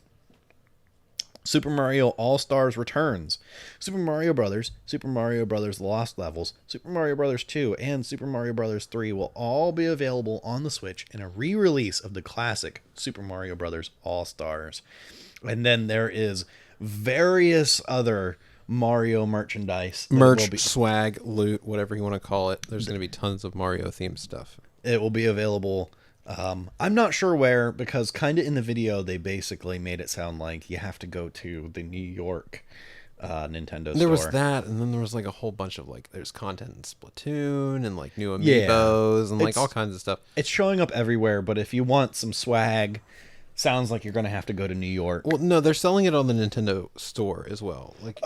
Super Mario All-Stars returns. Super Mario Bros., Super Mario Bros. Lost Levels, Super Mario Bros. 2, and Super Mario Bros. 3 will all be available on the Switch in a re-release of the classic Super Mario Bros. All-Stars. And then there is various other Mario merchandise. Swag, loot, whatever you want to call it. There's going to be tons of Mario-themed stuff. It will be available. I'm not sure where, because kind of in the video they basically made it sound like you have to go to the New York Nintendo store. There was that, and then there was like a whole bunch of like there's content in Splatoon and like new amiibos and like all kinds of stuff. It's showing up everywhere, but if you want some swag, sounds like you're going to have to go to New York. Well, no, they're selling it on the Nintendo store as well. Like,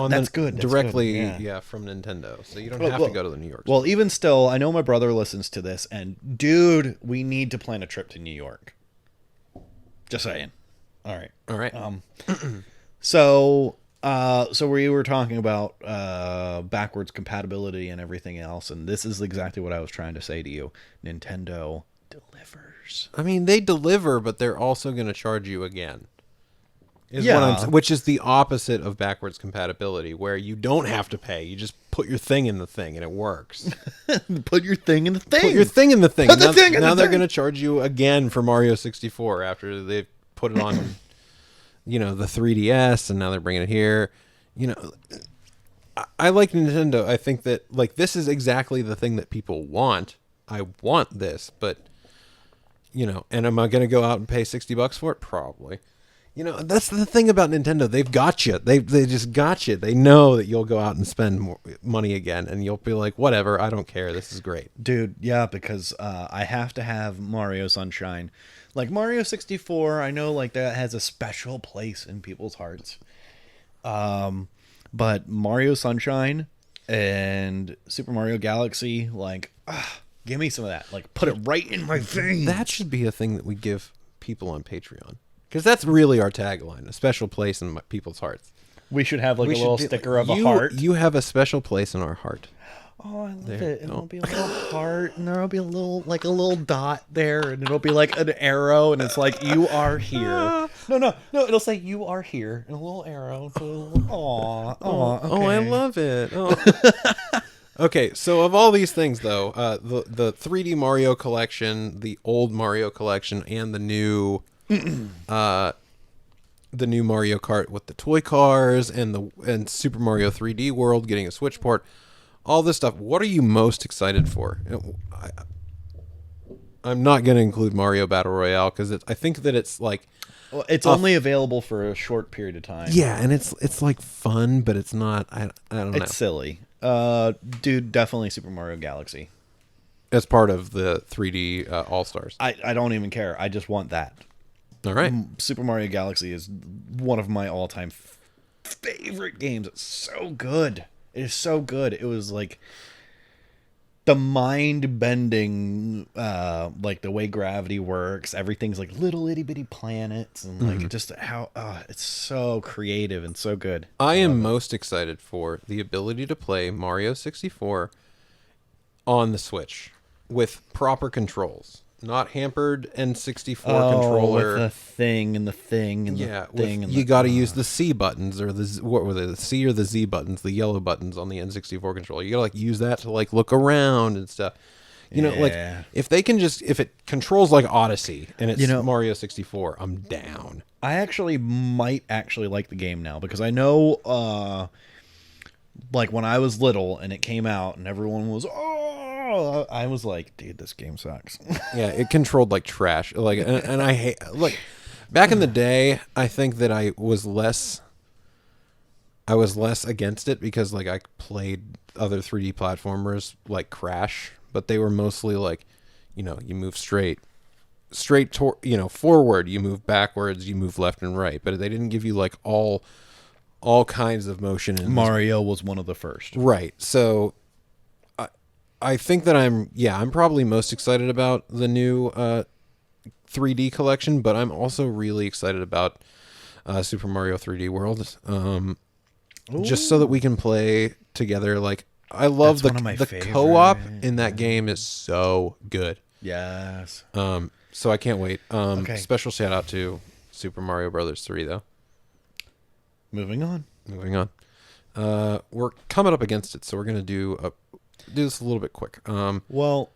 that's good. Directly, from Nintendo. So you don't have to go to the New York store. Well, even still, I know my brother listens to this, and dude, we need to plan a trip to New York. Just saying. All right. So we were talking about backwards compatibility and everything else, and this is exactly what I was trying to say to you. Nintendo delivers. I mean, they deliver, but they're also going to charge you again. Which is the opposite of backwards compatibility, where you don't have to pay. You just put your thing in the thing, and it works. Put your thing in the thing. Put your thing in the thing. Now they're going to charge you again for Mario 64 after they put it on, the 3DS, and now they're bringing it here. I like Nintendo. I think that like this is exactly the thing that people want. I want this, but and am I going to go out and pay $60 for it? Probably. That's the thing about Nintendo. They've got you. They just got you. They know that you'll go out and spend more money again, and you'll be like, whatever, I don't care. This is great. Dude, yeah, because I have to have Mario Sunshine. Like, Mario 64, I know, like, that has a special place in people's hearts. But Mario Sunshine and Super Mario Galaxy, like, give me some of that. Like, put it right in my veins. That should be a thing that we give people on Patreon. Because that's really our tagline, a special place in people's hearts. We should have like a little sticker of a heart. You have a special place in our heart. Oh, I love it. It'll be a little heart, and there'll be a little dot there, and it'll be like an arrow, and it's like, you are here. No, it'll say you are here, and a little arrow. Okay. I love it. Oh. Okay, so of all these things, though, the 3D Mario collection, the old Mario collection, and the new Mario Kart with the toy cars and Super Mario 3D World getting a Switch port, all this stuff. What are you most excited for? I'm not going to include Mario Battle Royale because I think that it's like it's only available for a short period of time. Yeah, and it's like fun, but it's not. I don't know. It's silly. Dude, definitely Super Mario Galaxy as part of the 3D All Stars. I don't even care. I just want that. All right. Super Mario Galaxy is one of my all-time favorite games. It's so good. It is so good. It was like the mind-bending, like the way gravity works. Everything's like little itty-bitty planets, and like just how it's so creative and so good. I am most excited for the ability to play Mario 64 on the Switch with proper controls. Not hampered N64 controller. With the thing and the thing and the thing. You got to use the C buttons or what were they? The C or the Z buttons, the yellow buttons on the N64 controller. You got to like use that to like look around and stuff. You know, like if it controls like Odyssey and it's Mario 64, I'm down. I actually might like the game now because I know, like when I was little and it came out and everyone was I was like, dude, this game sucks. Yeah, it controlled like trash. Like, and I hate like back in the day. I think that I was less against it because like I played other 3D platformers like Crash, but they were mostly like, you move straight, forward, you move backwards, you move left and right, but they didn't give you like all kinds of motion in Mario was one of the first. Right. So I think that I'm probably most excited about the new 3D collection, but I'm also really excited about Super Mario 3D World. Just so that we can play together. Like, I love the co-op in that game is so good. Yes. So I can't wait. Okay. Special shout out to Super Mario Brothers 3 though. Moving on. We're coming up against it, so we're gonna do this a little bit quick. Well,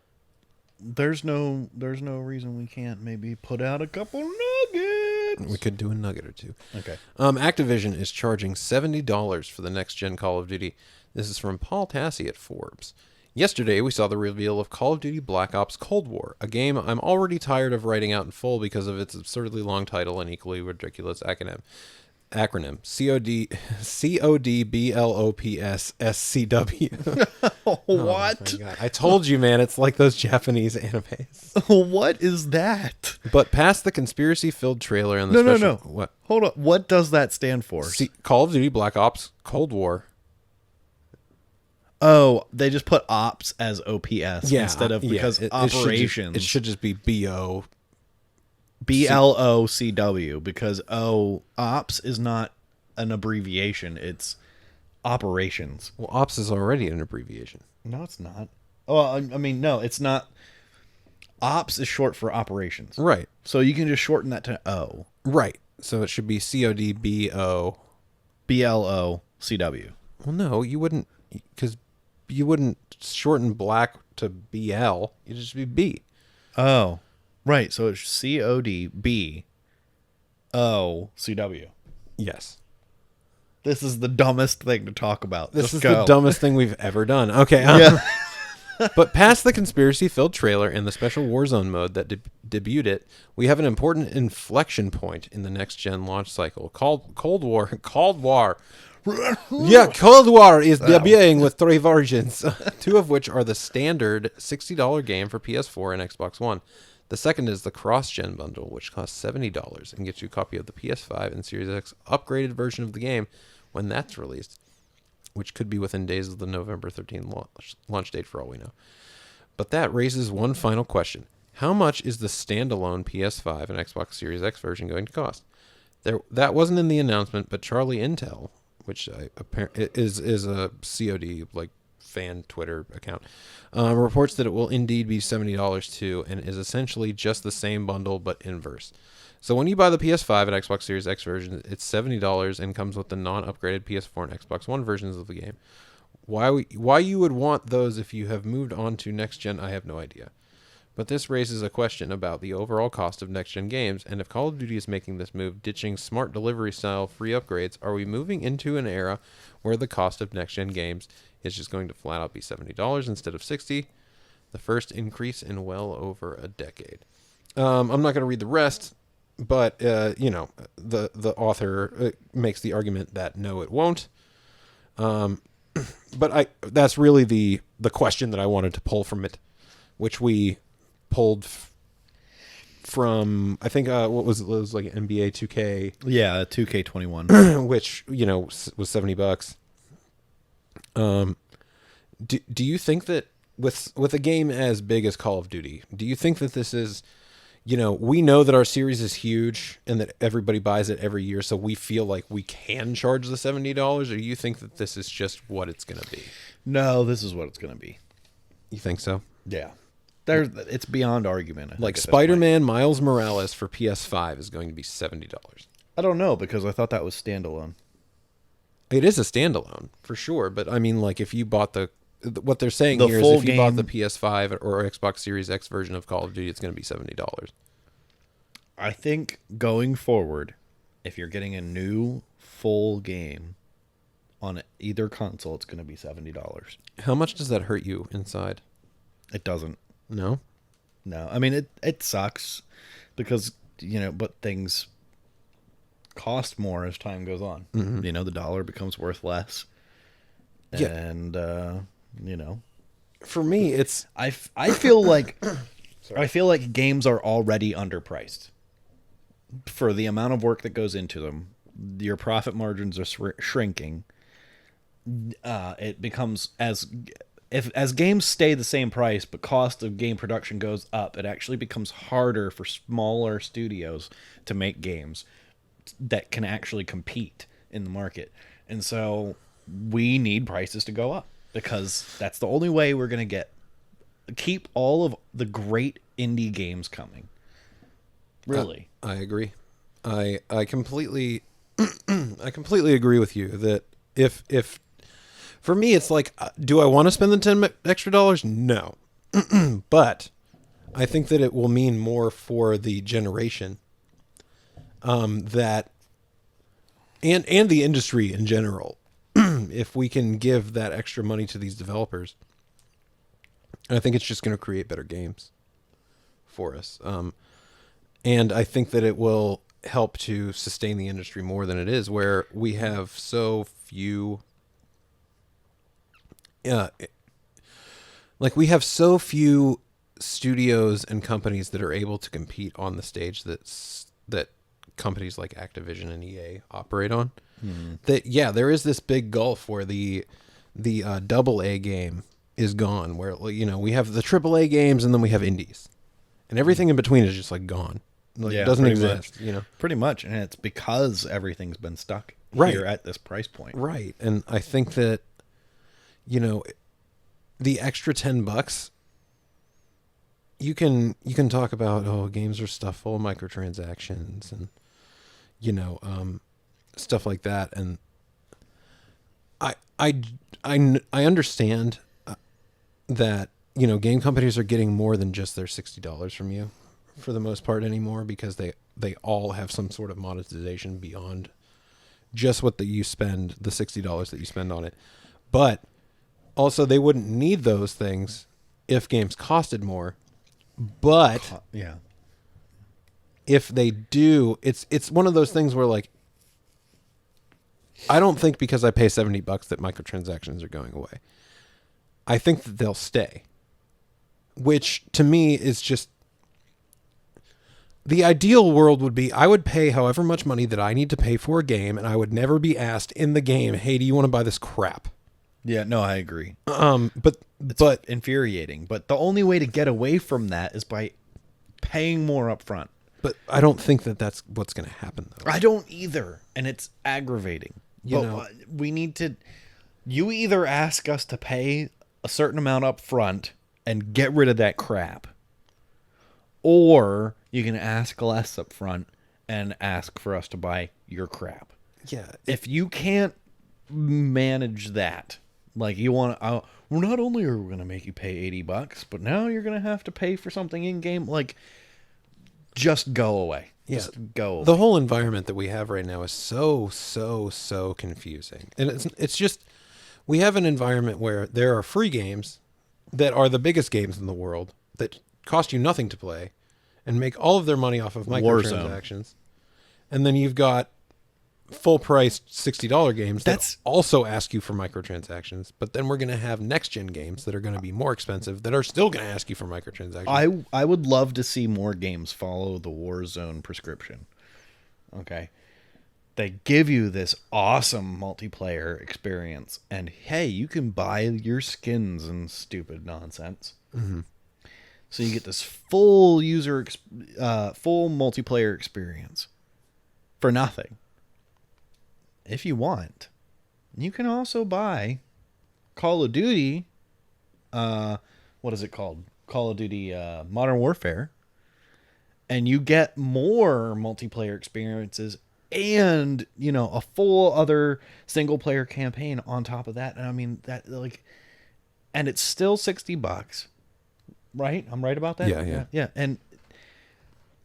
there's no reason we can't maybe put out a couple nuggets. We could do a nugget or two. Okay. Activision is charging $70 for the next gen Call of Duty. This is from Paul Tassi at Forbes. Yesterday, we saw the reveal of Call of Duty Black Ops Cold War, a game I'm already tired of writing out in full because of its absurdly long title and equally ridiculous acronym. CODBLOPSSCW. What? Oh my God. I told you, man, it's like those Japanese animes. What is that? But past the conspiracy-filled trailer and the No. What? Hold on. What does that stand for? Call of Duty Black Ops Cold War. Oh, they just put ops as OPS instead of because operations. It should just be BO. BLOCW because ops is not an abbreviation, it's operations. Well, ops is already an abbreviation. No, it's not. Oh, I mean, no, it's not. Ops is short for operations. Right. So you can just shorten that to O. Right. So it should be CODBO. BLOCW. Well, no, you wouldn't, because you wouldn't shorten black to BL. It'd just be B. Oh. Right, so it's CODBOCW. Yes. This is the dumbest thing to talk about. This is the dumbest thing we've ever done. Okay. Yeah. But past the conspiracy-filled trailer and the special Warzone mode that debuted it, we have an important inflection point in the next-gen launch cycle called Cold War. Yeah, Cold War is debuting with 3 versions, 2 of which are the standard $60 game for PS4 and Xbox One. The second is the cross-gen bundle, which costs $70 and gets you a copy of the PS5 and Series X upgraded version of the game when that's released, which could be within days of the November 13th launch date for all we know. But that raises one final question. How much is the standalone PS5 and Xbox Series X version going to cost? That wasn't in the announcement, but Charlie Intel, which is a COD like fan Twitter account, reports that it will indeed be $70 too, and is essentially just the same bundle but inverse. So when you buy the PS5 and Xbox Series X version, it's $70 and comes with the non-upgraded PS4 and Xbox One versions of the game. Why you would want those if you have moved on to next gen, I have no idea. But this raises a question about the overall cost of next-gen games, and if Call of Duty is making this move, ditching smart delivery-style free upgrades, are we moving into an era where the cost of next-gen games is just going to flat-out be $70 instead of $60? The first increase in well over a decade. I'm not going to read the rest, but, the author makes the argument that no, it won't. But that's really the question that I wanted to pull from it, which we pulled from, I think, what was it? It was like NBA 2K. Yeah, 2K21. Which, was $70. Do you think that with a game as big as Call of Duty, do you think that this is, we know that our series is huge and that everybody buys it every year, so we feel like we can charge the $70, or do you think that this is just what it's going to be? No, this is what it's going to be. You think so? Yeah. It's beyond argument. Like Spider-Man Miles Morales for PS5 is going to be $70. I don't know, because I thought that was standalone. It is a standalone, for sure, but I mean, like, if you bought what they're saying here is if you bought the PS5 or Xbox Series X version of Call of Duty, it's going to be $70. I think going forward, if you're getting a new full game on either console, it's going to be $70. How much does that hurt you inside? It doesn't. No? No. I mean, it sucks because, but things cost more as time goes on. Mm-hmm. The dollar becomes worth less. Yeah. And, for me, it's... I feel like I feel like games are already underpriced for the amount of work that goes into them. Your profit margins are shrinking. It becomes as games stay the same price, but cost of game production goes up. It actually becomes harder for smaller studios to make games that can actually compete in the market, and so we need prices to go up because that's the only way we're going to keep all of the great indie games coming. Really, I agree. I completely I completely agree with you that if for me it's like, do I want to spend the $10 extra? No, but I think that it will mean more for the generation that and the industry in general if we can give that extra money to these developers. I think it's just going to create better games for us. And I think that it will help to sustain the industry more than it is, where we have so few we have so few studios and companies that are able to compete on the stage that companies like Activision and EA operate on. That there is this big gulf where the double A game is gone, where we have the triple A games and then we have indies, and everything in between is just like gone. It doesn't exist. Pretty much, and it's because everything's been stuck here at this price point. Right, and I think that the extra $10, you can talk about, games are stuffed full of microtransactions and stuff like that, and I understand that game companies are getting more than just their $60 from you for the most part anymore, because they all have some sort of monetization beyond just what you spend, the $60 that you spend on it. But also, they wouldn't need those things if games costed more. But if they do, it's one of those things where, like, I don't think because I pay $70 that microtransactions are going away. I think that they'll stay, which to me is just the ideal world. Would be I would pay however much money that I need to pay for a game, and I would never be asked in the game, "Hey, do you want to buy this crap?" Yeah, no, I agree. But infuriating. But the only way to get away from that is by paying more up front. But I don't think that that's what's going to happen, though. I don't either, and it's aggravating. We need to. You either ask us to pay a certain amount up front and get rid of that crap, or you can ask less up front and ask for us to buy your crap. Yeah. If you can't manage that, like you want to, well, not only are we going to make you pay $80, but now you're going to have to pay for something in game. Like, just go away. Yeah. Just go away. The whole environment that we have right now is so confusing. And it's just, we have an environment where there are free games that are the biggest games in the world that cost you nothing to play and make all of their money off of microtransactions. And then you've got full-priced $60 games that also ask you for microtransactions. But then we're going to have next-gen games that are going to be more expensive that are still going to ask you for microtransactions. I would love to see more games follow the Warzone prescription. Okay. They give you this awesome multiplayer experience, and hey, you can buy your skins and stupid nonsense. Mm-hmm. So you get this full full multiplayer experience for nothing. If you want, you can also buy Call of Duty. What is it called? Call of Duty Modern Warfare, and you get more multiplayer experiences and a full other single player campaign on top of that. And I mean that, like, and it's still $60, right? I'm right about that. Yeah. And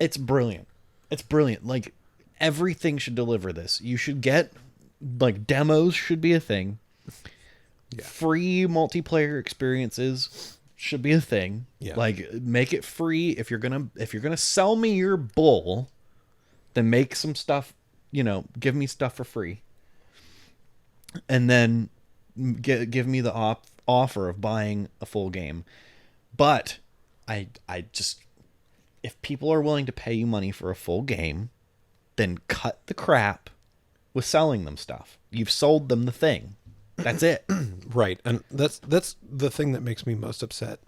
it's brilliant. It's brilliant. Like, everything should deliver this. You should get, like, demos should be a thing. Yeah. Free multiplayer experiences should be a thing. Yeah. Like, make it free. If you're gonna sell me your bull, then make some stuff. Give me stuff for free, and then give me the offer of buying a full game. But I just if people are willing to pay you money for a full game, then cut the crap with selling them stuff. You've sold them the thing. That's it. Right. And that's the thing that makes me most upset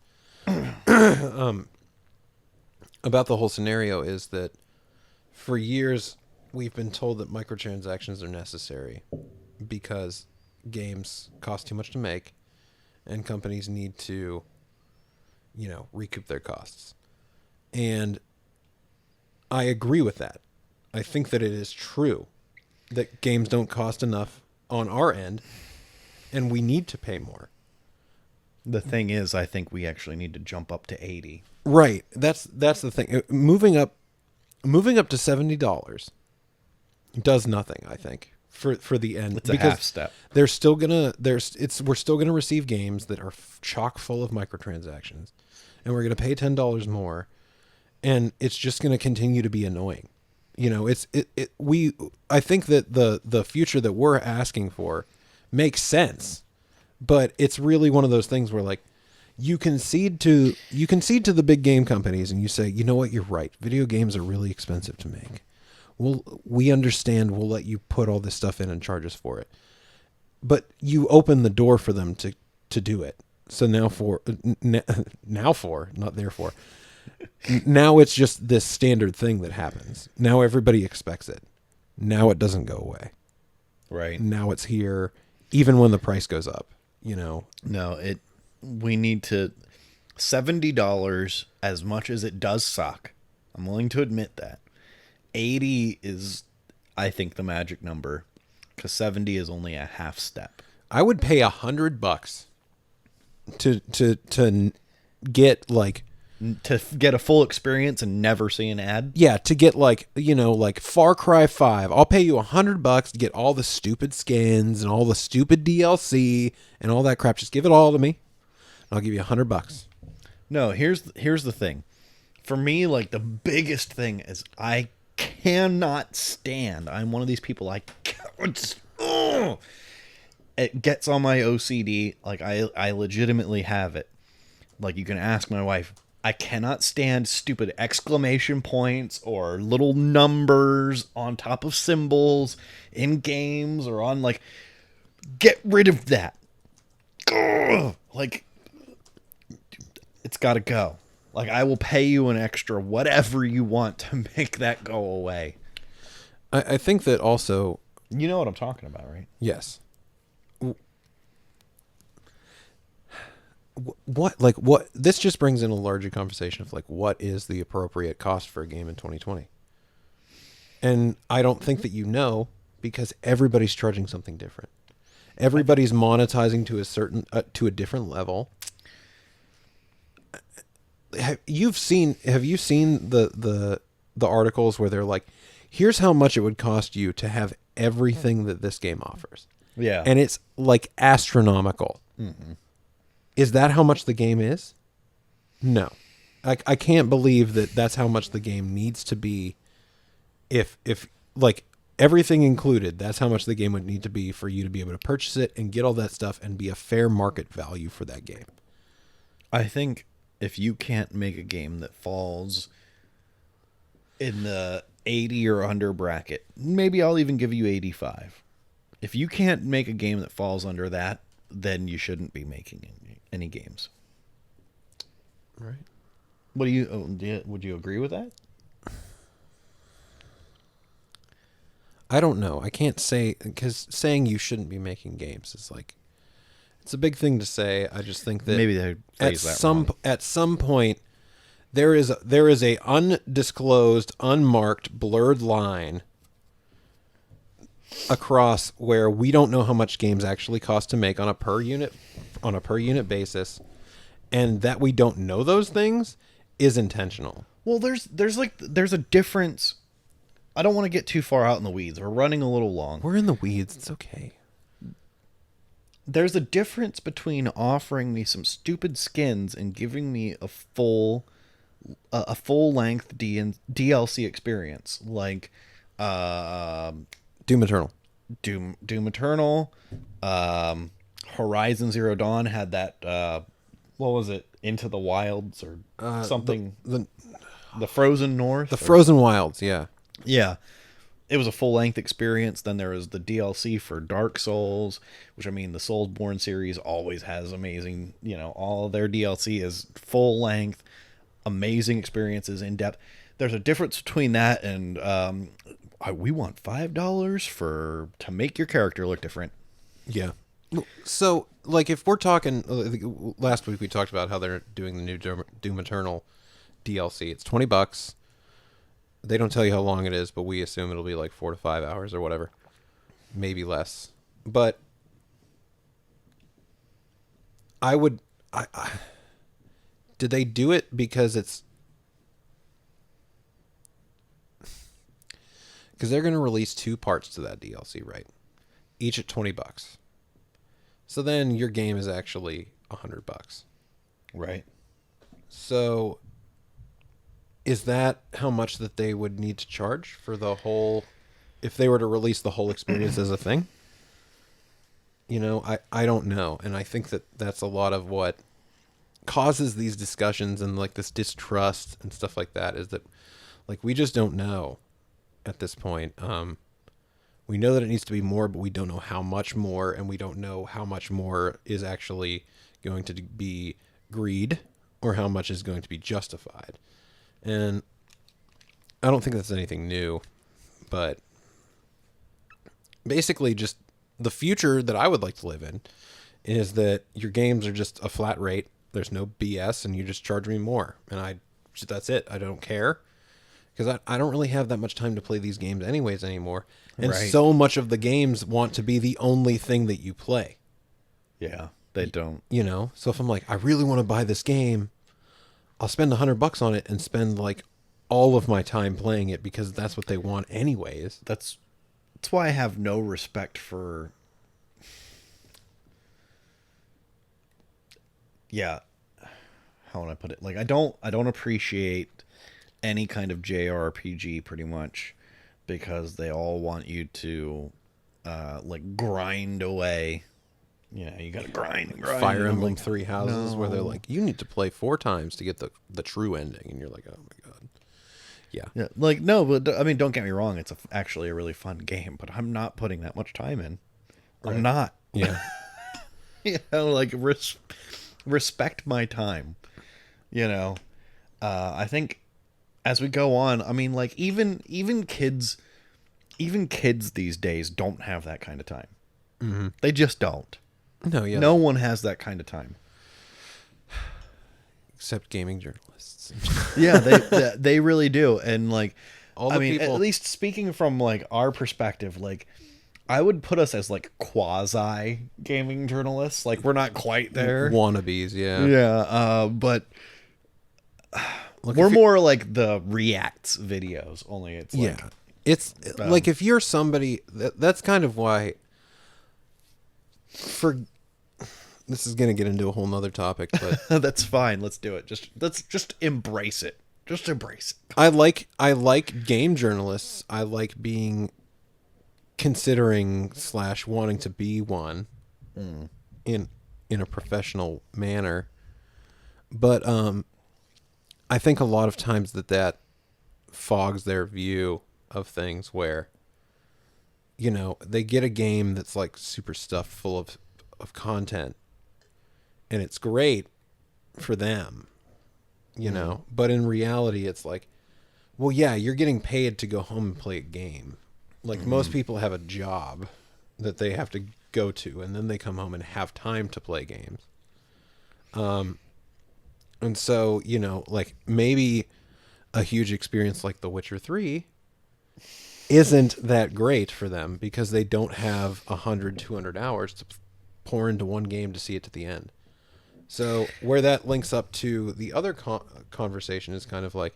about the whole scenario is that for years we've been told that microtransactions are necessary because games cost too much to make and companies need to, recoup their costs. And I agree with that. I think that it is true that games don't cost enough on our end and we need to pay more. The thing is, I think we actually need to jump up to 80. Right. That's the thing. Moving up to $70 does nothing, I think, for the end. It's a half step. We're still gonna receive games that are chock full of microtransactions, and we're gonna pay $10 more, and it's just gonna continue to be annoying. I think that the future that we're asking for makes sense, but it's really one of those things where like you concede to the big game companies and you say, you know what, you're right. Video games are really expensive to make. We understand. We'll let you put all this stuff in and charge us for it. But you open the door for them to do it. So now not therefore. Now it's just this standard thing that happens. Now everybody expects it. Now it doesn't go away. Right. Now it's here, even when the price goes up. No, we need to $70 as much as it does suck. I'm willing to admit that. 80 is, I think, the magic number because 70 is only a half step. I would pay $100 to get like to get a full experience and never see an ad. Yeah, to get like Far Cry 5. I'll pay you $100 to get all the stupid skins and all the stupid DLC and all that crap. Just give it all to me. And I'll give you $100. No, here's the thing. For me, like the biggest thing is I cannot stand. I'm one of these people it gets on my OCD. Like I legitimately have it. Like you can ask my wife. I cannot stand stupid exclamation points or little numbers on top of symbols in games or on like, get rid of that. Ugh. Like, it's got to go. Like, I will pay you an extra whatever you want to make that go away. I think that also... You know what I'm talking about, right? Yes. This just brings in a larger conversation of like what is the appropriate cost for a game in 2020. And I don't think that because everybody's charging something different. Everybody's monetizing to a different level. Have you seen the articles where they're like, here's how much it would cost you to have everything that this game offers. Yeah. And it's like astronomical. Mm-hmm. Is that how much the game is? No. I can't believe that that's how much the game needs to be. If like everything included, that's how much the game would need to be for you to be able to purchase it and get all that stuff and be a fair market value for that game. I think if you can't make a game that falls in the 80 or under bracket, maybe I'll even give you 85. If you can't make a game that falls under that, then you shouldn't be making any games. Right. Would you agree with that? I don't know. I can't say, because saying you shouldn't be making games is like, it's a big thing to say. I just think that maybe they phrase that wrong. At some point there is a undisclosed, unmarked, blurred line across where we don't know how much games actually cost to make on a per unit basis, and that we don't know those things is intentional. Well, there's a difference. I don't want to get too far out in the weeds. We're running a little long. We're in the weeds. It's okay. There's a difference between offering me some stupid skins and giving me a full length DLC experience, like Doom Eternal. Doom Eternal. Horizon Zero Dawn had that. What was it? Into the Wilds or something. the Frozen North, the Frozen Wilds. Yeah, yeah. It was a full-length experience. Then there was the DLC for Dark Souls, which, I mean, the Soulsborne series always has amazing, all of their DLC is full-length, amazing experiences, in-depth. There's a difference between that and we want $5 to make your character look different. Yeah. So, like, if we're talking, last week we talked about how they're doing the new Doom Eternal DLC. It's $20. They don't tell you how long it is, but we assume it'll be like 4 to 5 hours or whatever. Maybe less. But did they do it because they're going to release 2 parts to that DLC, right? Each at $20. So then your game is actually $100. Right. So is that how much that they would need to charge for the whole, if they were to release the whole experience as a thing? I don't know. And I think that that's a lot of what causes these discussions and like this distrust and stuff like that, is that like we just don't know at this point. We know that it needs to be more, but we don't know how much more, and we don't know how much more is actually going to be greed or how much is going to be justified. And I don't think that's anything new, but basically just the future that I would like to live in is that your games are just a flat rate. There's no BS, and you just charge me more. And that's it. I don't care, because I don't really have that much time to play these games anyways anymore. And Right. So much of the games want to be the only thing that you play. Yeah, they don't. So if I'm like, I really want to buy this game, I'll spend $100 on it and spend like all of my time playing it, because that's what they want anyways. That's why I have no respect for. Yeah, how would I put it? Like, I don't appreciate any kind of JRPG pretty much, because they all want you to like grind away. You got to grind and grind. Fire Emblem like, 3 Houses, where they're like, you need to play 4 times to get the true ending, and you're like, oh my god. Yeah. Like, no, but I mean, don't get me wrong, it's actually a really fun game, but I'm not putting that much time in. Right. I'm not. Yeah. Like, respect my time. I think as we go on, I mean, like, even kids these days don't have that kind of time. Mm-hmm. They just don't. No, yeah. No one has that kind of time. Except gaming journalists. Yeah, they really do. And like, All the people, at least speaking from like our perspective, like, I would put us as like quasi gaming journalists. Like, we're not quite there. Wannabes, yeah. Yeah, but Look, we're more like the reacts videos. Only it's like, yeah. It's like, if you're somebody, that's kind of why. This is gonna get into a whole nother topic, but that's fine. Let's do it. Let's just embrace it. Just embrace it. I like game journalists. I like considering / wanting to be one in a professional manner. But I think a lot of times that fogs their view of things, where they get a game that's like super stuffed full of content, and it's great for them, but in reality it's like, well, yeah, you're getting paid to go home and play a game. Like, most people have a job that they have to go to, and then they come home and have time to play games. And so, like, maybe a huge experience like The Witcher 3 isn't that great for them, because they don't have 100, 200 hours to pour into one game to see it to the end. So where that links up to the other conversation is kind of like,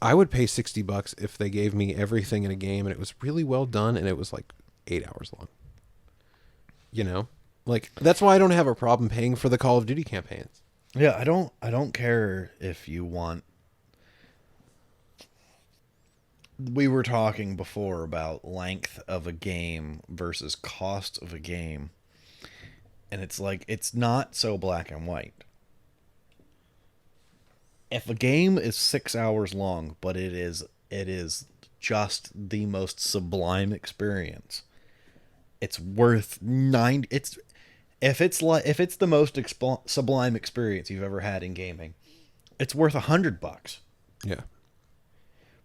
I would pay $60 if they gave me everything in a game and it was really well done and it was like 8 hours long. Like, that's why I don't have a problem paying for the Call of Duty campaigns. Yeah, I don't care if you want. We were talking before about length of a game versus cost of a game. And it's like, it's not so black and white. if a game is 6 hours long, but it is just the most sublime experience, it's worth if it's the most sublime experience you've ever had in gaming, it's worth $100. Yeah.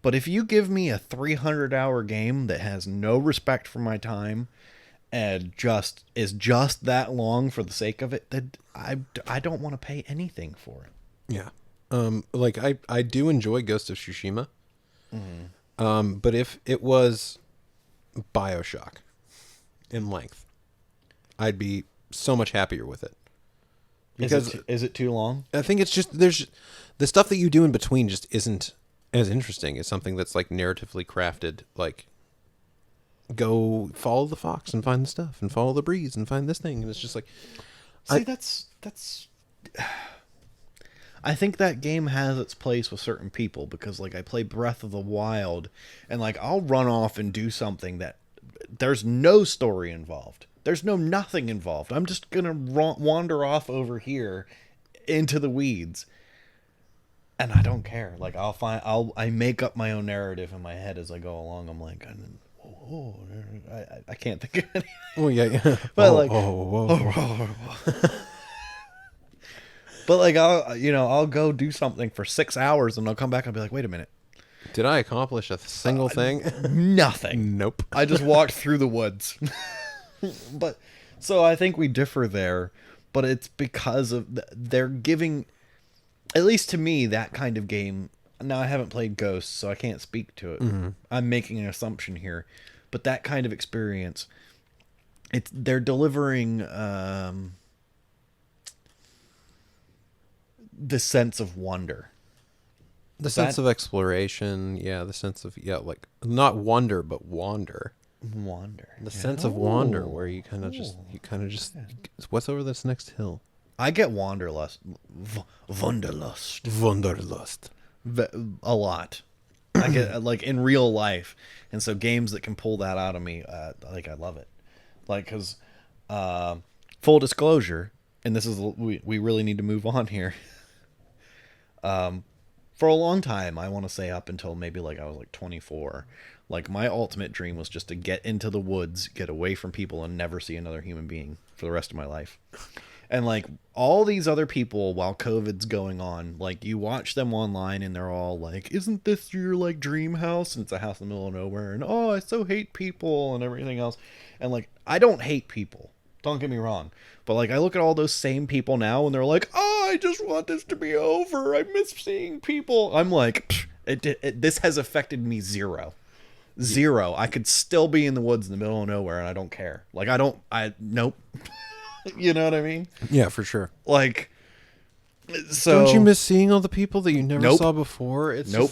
But if you give me a 300-hour game that has no respect for my time and is just that long for the sake of it, then I don't want to pay anything for it. Yeah. Like I do enjoy Ghost of Tsushima. Mm-hmm. But if it was BioShock in length, I'd be so much happier with it. Because is it too long? I think it's just there's the stuff that you do in between just isn't as interesting as something that's like narratively crafted. Like, go follow the fox and find the stuff, and follow the breeze and find this thing, and it's just like, see, that's. I think that game has its place with certain people because, like, I play Breath of the Wild, and like I'll run off and do something that there's no story involved. There's nothing involved. I'm just gonna wander off over here into the weeds, and I don't care. Like, I make up my own narrative in my head as I go along. I'm like, I can't think of anything. Oh yeah. But but like I'll go do something for 6 hours and I'll come back and be like, wait a minute. Did I accomplish a single thing? Nothing. Nope. I just walked through the woods. But so I think we differ there, but it's because of they're giving, at least to me, that kind of game. Now, I haven't played Ghosts, so I can't speak to it. Mm-hmm. I'm making an assumption here, but that kind of experience, they're delivering the sense of wonder. The sense of exploration, yeah, the sense of, like, not wonder, but wander. The sense of wander, where you kind of just, what's over this next hill? I get wanderlust. Wanderlust. A lot. I get, like, in real life. And so games that can pull that out of me, like, I love it. Like, because, full disclosure, and this is, we really need to move on here. For a long time, I want to say up until maybe like I was like 24, like my ultimate dream was just to get into the woods, get away from people, and never see another human being for the rest of my life. And like all these other people, while COVID's going on, like you watch them online and they're all like, isn't this your like dream house? And it's a house in the middle of nowhere. And oh, I so hate people and everything else. And like, I don't hate people. Don't get me wrong. But like, I look at all those same people now and they're like, oh, I just want this to be over. I miss seeing people. I'm like, this has affected me zero. I could still be in the woods in the middle of nowhere and I don't care. Like, nope. You know what I mean? Yeah, for sure. Like, so. Don't you miss seeing all the people that you never saw before? It's nope.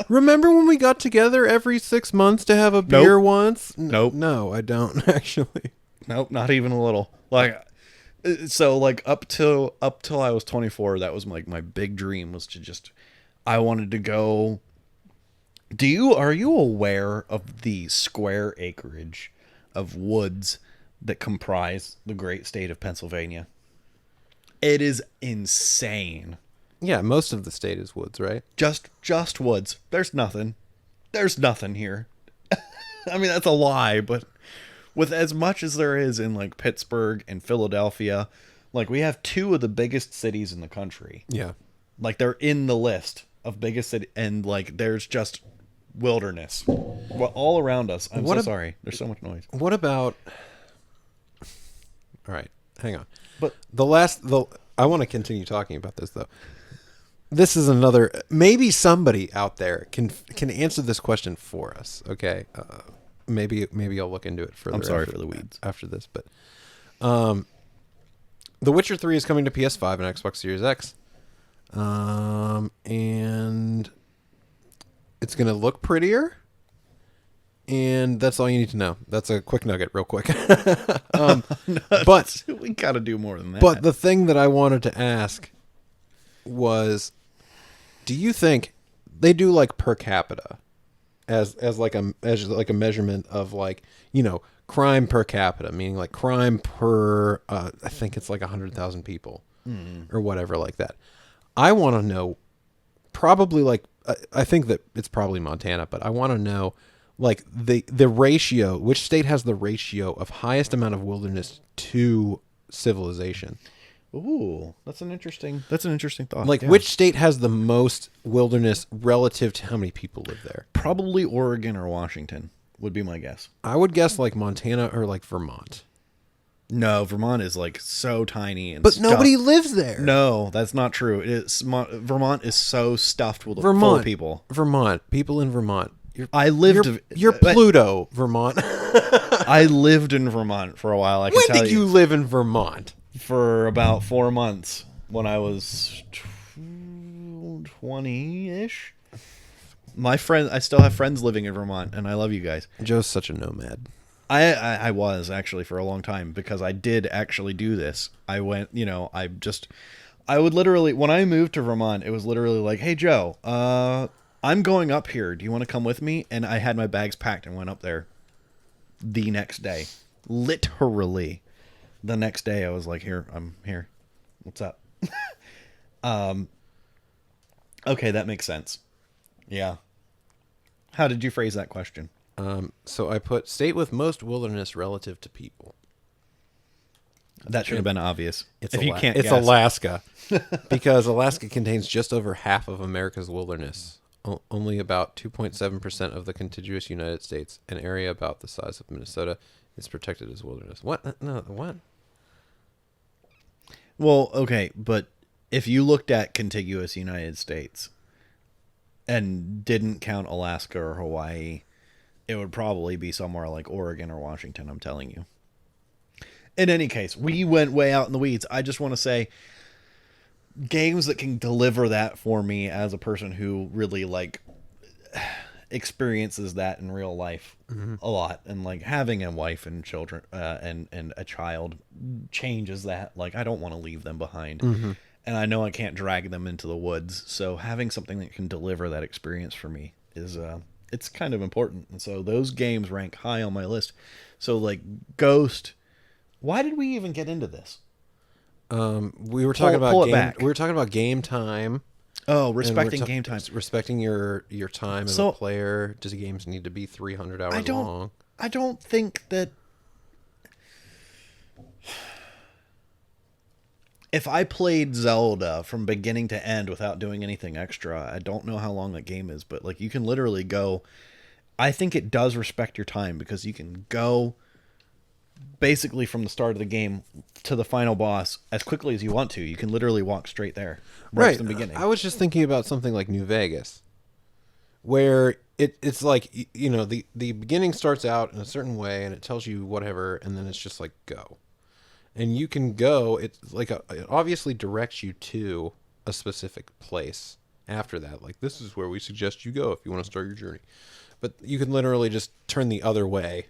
Remember when we got together every 6 months to have a beer once? Nope. No, I don't actually. Nope, not even a little. Like, so like up till I was 24, that was like my big dream was to just, I wanted to go. Are you aware of the square acreage of woods that comprise the great state of Pennsylvania? It is insane. Yeah, most of the state is woods, right? Just woods. There's nothing here. I mean, that's a lie, but with as much as there is in like Pittsburgh and Philadelphia, like we have two of the biggest cities in the country. Yeah. Like they're in the list of biggest city, and like there's just wilderness all around us. I'm so sorry. There's so much noise. What about? All right, hang on. But I want to continue talking about this though. This is another. Maybe somebody out there can answer this question for us. Okay, maybe I'll look into it further. I'm sorry for the weeds after this, but The Witcher 3 is coming to PS5 and Xbox Series X, and it's gonna look prettier. And that's all you need to know. That's a quick nugget, real quick. But we gotta do more than that. But the thing that I wanted to ask was, do you think they do like per capita as like a measurement of like, crime per capita, meaning like crime per I think it's like 100,000 people or whatever like that. I want to know, probably like, I think that it's probably Montana, but I want to know, like, the ratio, which state has the ratio of highest amount of wilderness to civilization? Ooh, that's an interesting thought. Like, which state has the most wilderness relative to how many people live there? Probably Oregon or Washington would be my guess. I would guess like Montana or like Vermont. No, Vermont is like so tiny and but nobody lives there. No, that's not true. Vermont is so stuffed with full of people. People in Vermont. You're Pluto, Vermont. I lived in Vermont for a while. When did you live in Vermont? For about 4 months when I was 20-ish. My friend, I still have friends living in Vermont, and I love you guys. Joe's such a nomad. I was actually for a long time because I did actually do this. I went, I would literally, when I moved to Vermont, it was literally like, hey, Joe, I'm going up here. Do you want to come with me? And I had my bags packed and went up there the next day. Literally. The next day I was like, I'm here. What's up? Okay, that makes sense. Yeah. How did you phrase that question? So I put state with most wilderness relative to people. That should have been obvious. It's Alaska. Because Alaska contains just over half of America's wilderness. Only about 2.7% of the contiguous United States, an area about the size of Minnesota, is protected as wilderness. What? No, what? Well, okay, but if you looked at contiguous United States and didn't count Alaska or Hawaii, it would probably be somewhere like Oregon or Washington, I'm telling you. In any case, we went way out in the weeds. I just want to say games that can deliver that for me as a person who really experiences that in real life a lot, and like having a wife and children and a child changes that. Like, I don't want to leave them behind, and I know I can't drag them into the woods, so having something that can deliver that experience for me is it's kind of important. And so those games rank high on my list. So like Ghost, why did we even get into this? We were talking about we were talking about game time. Oh, respecting game time. Respecting your time as a player. Does games need to be 300 hours long? I don't think that... If I played Zelda from beginning to end without doing anything extra, I don't know how long that game is, but like you can literally go... I think it does respect your time because you can go basically from the start of the game to the final boss as quickly as you want to. You can literally walk straight there. Right from the beginning. I was just thinking about something like New Vegas, where it's like, the beginning starts out in a certain way and it tells you whatever, and then it's just like go. And you can go, it's like it obviously directs you to a specific place after that. Like, this is where we suggest you go if you want to start your journey. But you can literally just turn the other way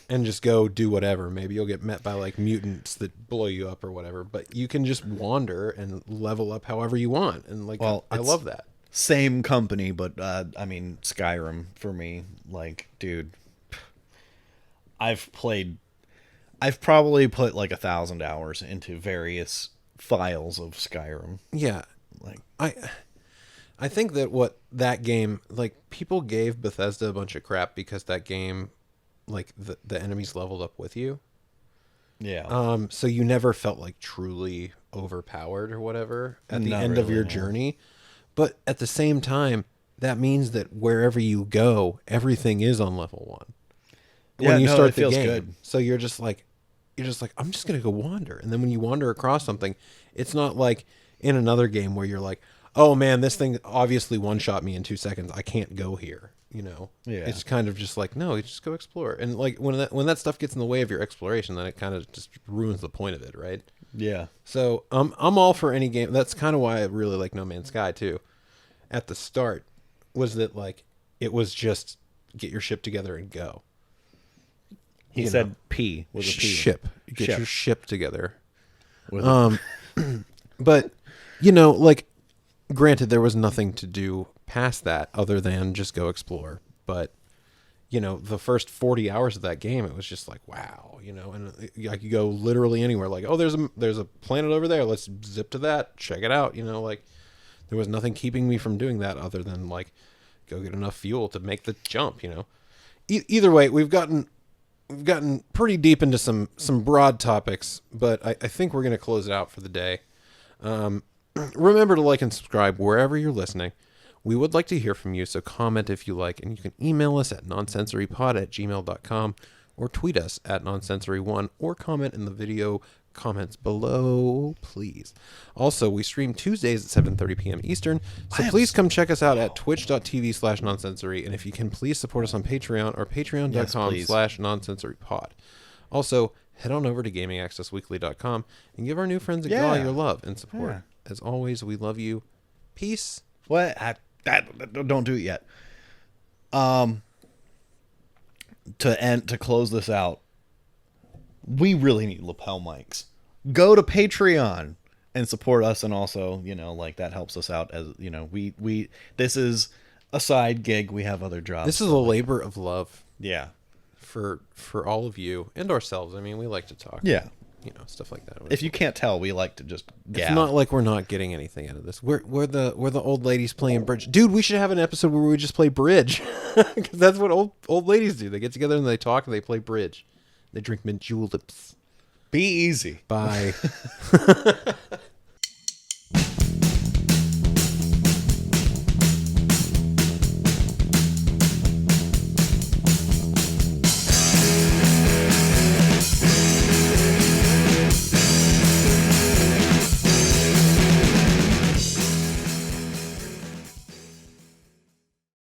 and just go do whatever. Maybe you'll get met by like mutants that blow you up or whatever, but you can just wander and level up however you want. And like, well, I love that. Same company, but I mean, Skyrim for me, like, dude, I've probably put like 1,000 hours into various files of Skyrim. Yeah. Like, I think that what that game, like, people gave Bethesda a bunch of crap because that game, like, the enemies leveled up with you. Yeah. So you never felt like truly overpowered or whatever at the end of your journey. But at the same time, that means that wherever you go, everything is on level 1. When you start the game. Good. So you're just like, I'm just gonna go wander. And then when you wander across something, it's not like in another game where you're like, oh man, this thing obviously one-shot me in 2 seconds. I can't go here. Yeah. It's kind of just like, no, you just go explore. And like when that stuff gets in the way of your exploration, then it kind of just ruins the point of it, right? Yeah. So I'm all for any game. That's kind of why I really like No Man's Sky too. At the start, was that like it was just get your ship together and go. He said P with a P. Ship. Get your ship together. But like, granted, there was nothing to do past that other than just go explore. But the first 40 hours of that game, it was just like, wow, and I could go literally anywhere. Like, oh, there's a planet over there. Let's zip to that. Check it out. Like there was nothing keeping me from doing that other than like go get enough fuel to make the jump. Either way, we've gotten pretty deep into some broad topics, but I think we're going to close it out for the day. Remember to like and subscribe wherever you're listening. We would like to hear from you, so comment if you like, and you can email us at nonsensorypod@gmail.com or tweet us at nonsensory1 or comment in the video comments below, please. Also, we stream Tuesdays at 7:30 p.m. Eastern, so please come check us out at twitch.tv/nonsensory, and if you can, please support us on Patreon or patreon.com/nonsensorypod. Also, head on over to gamingaccessweekly.com and give our new friends at GAW your love and support. Yeah. As always, we love you. Peace. What? Don't do it yet. To close this out, we really need lapel mics. Go to Patreon and support us, and also, like that helps us out as we this is a side gig. We have other jobs. This is a labor of love. Yeah. For all of you and ourselves. I mean, we like to talk. Yeah. Stuff like that. If you can't tell, we like to just gab. It's not like we're not getting anything out of this. We're the old ladies playing bridge. Dude, we should have an episode where we just play bridge. Because that's what old ladies do. They get together and they talk and they play bridge. They drink mint juleps. Be easy. Bye.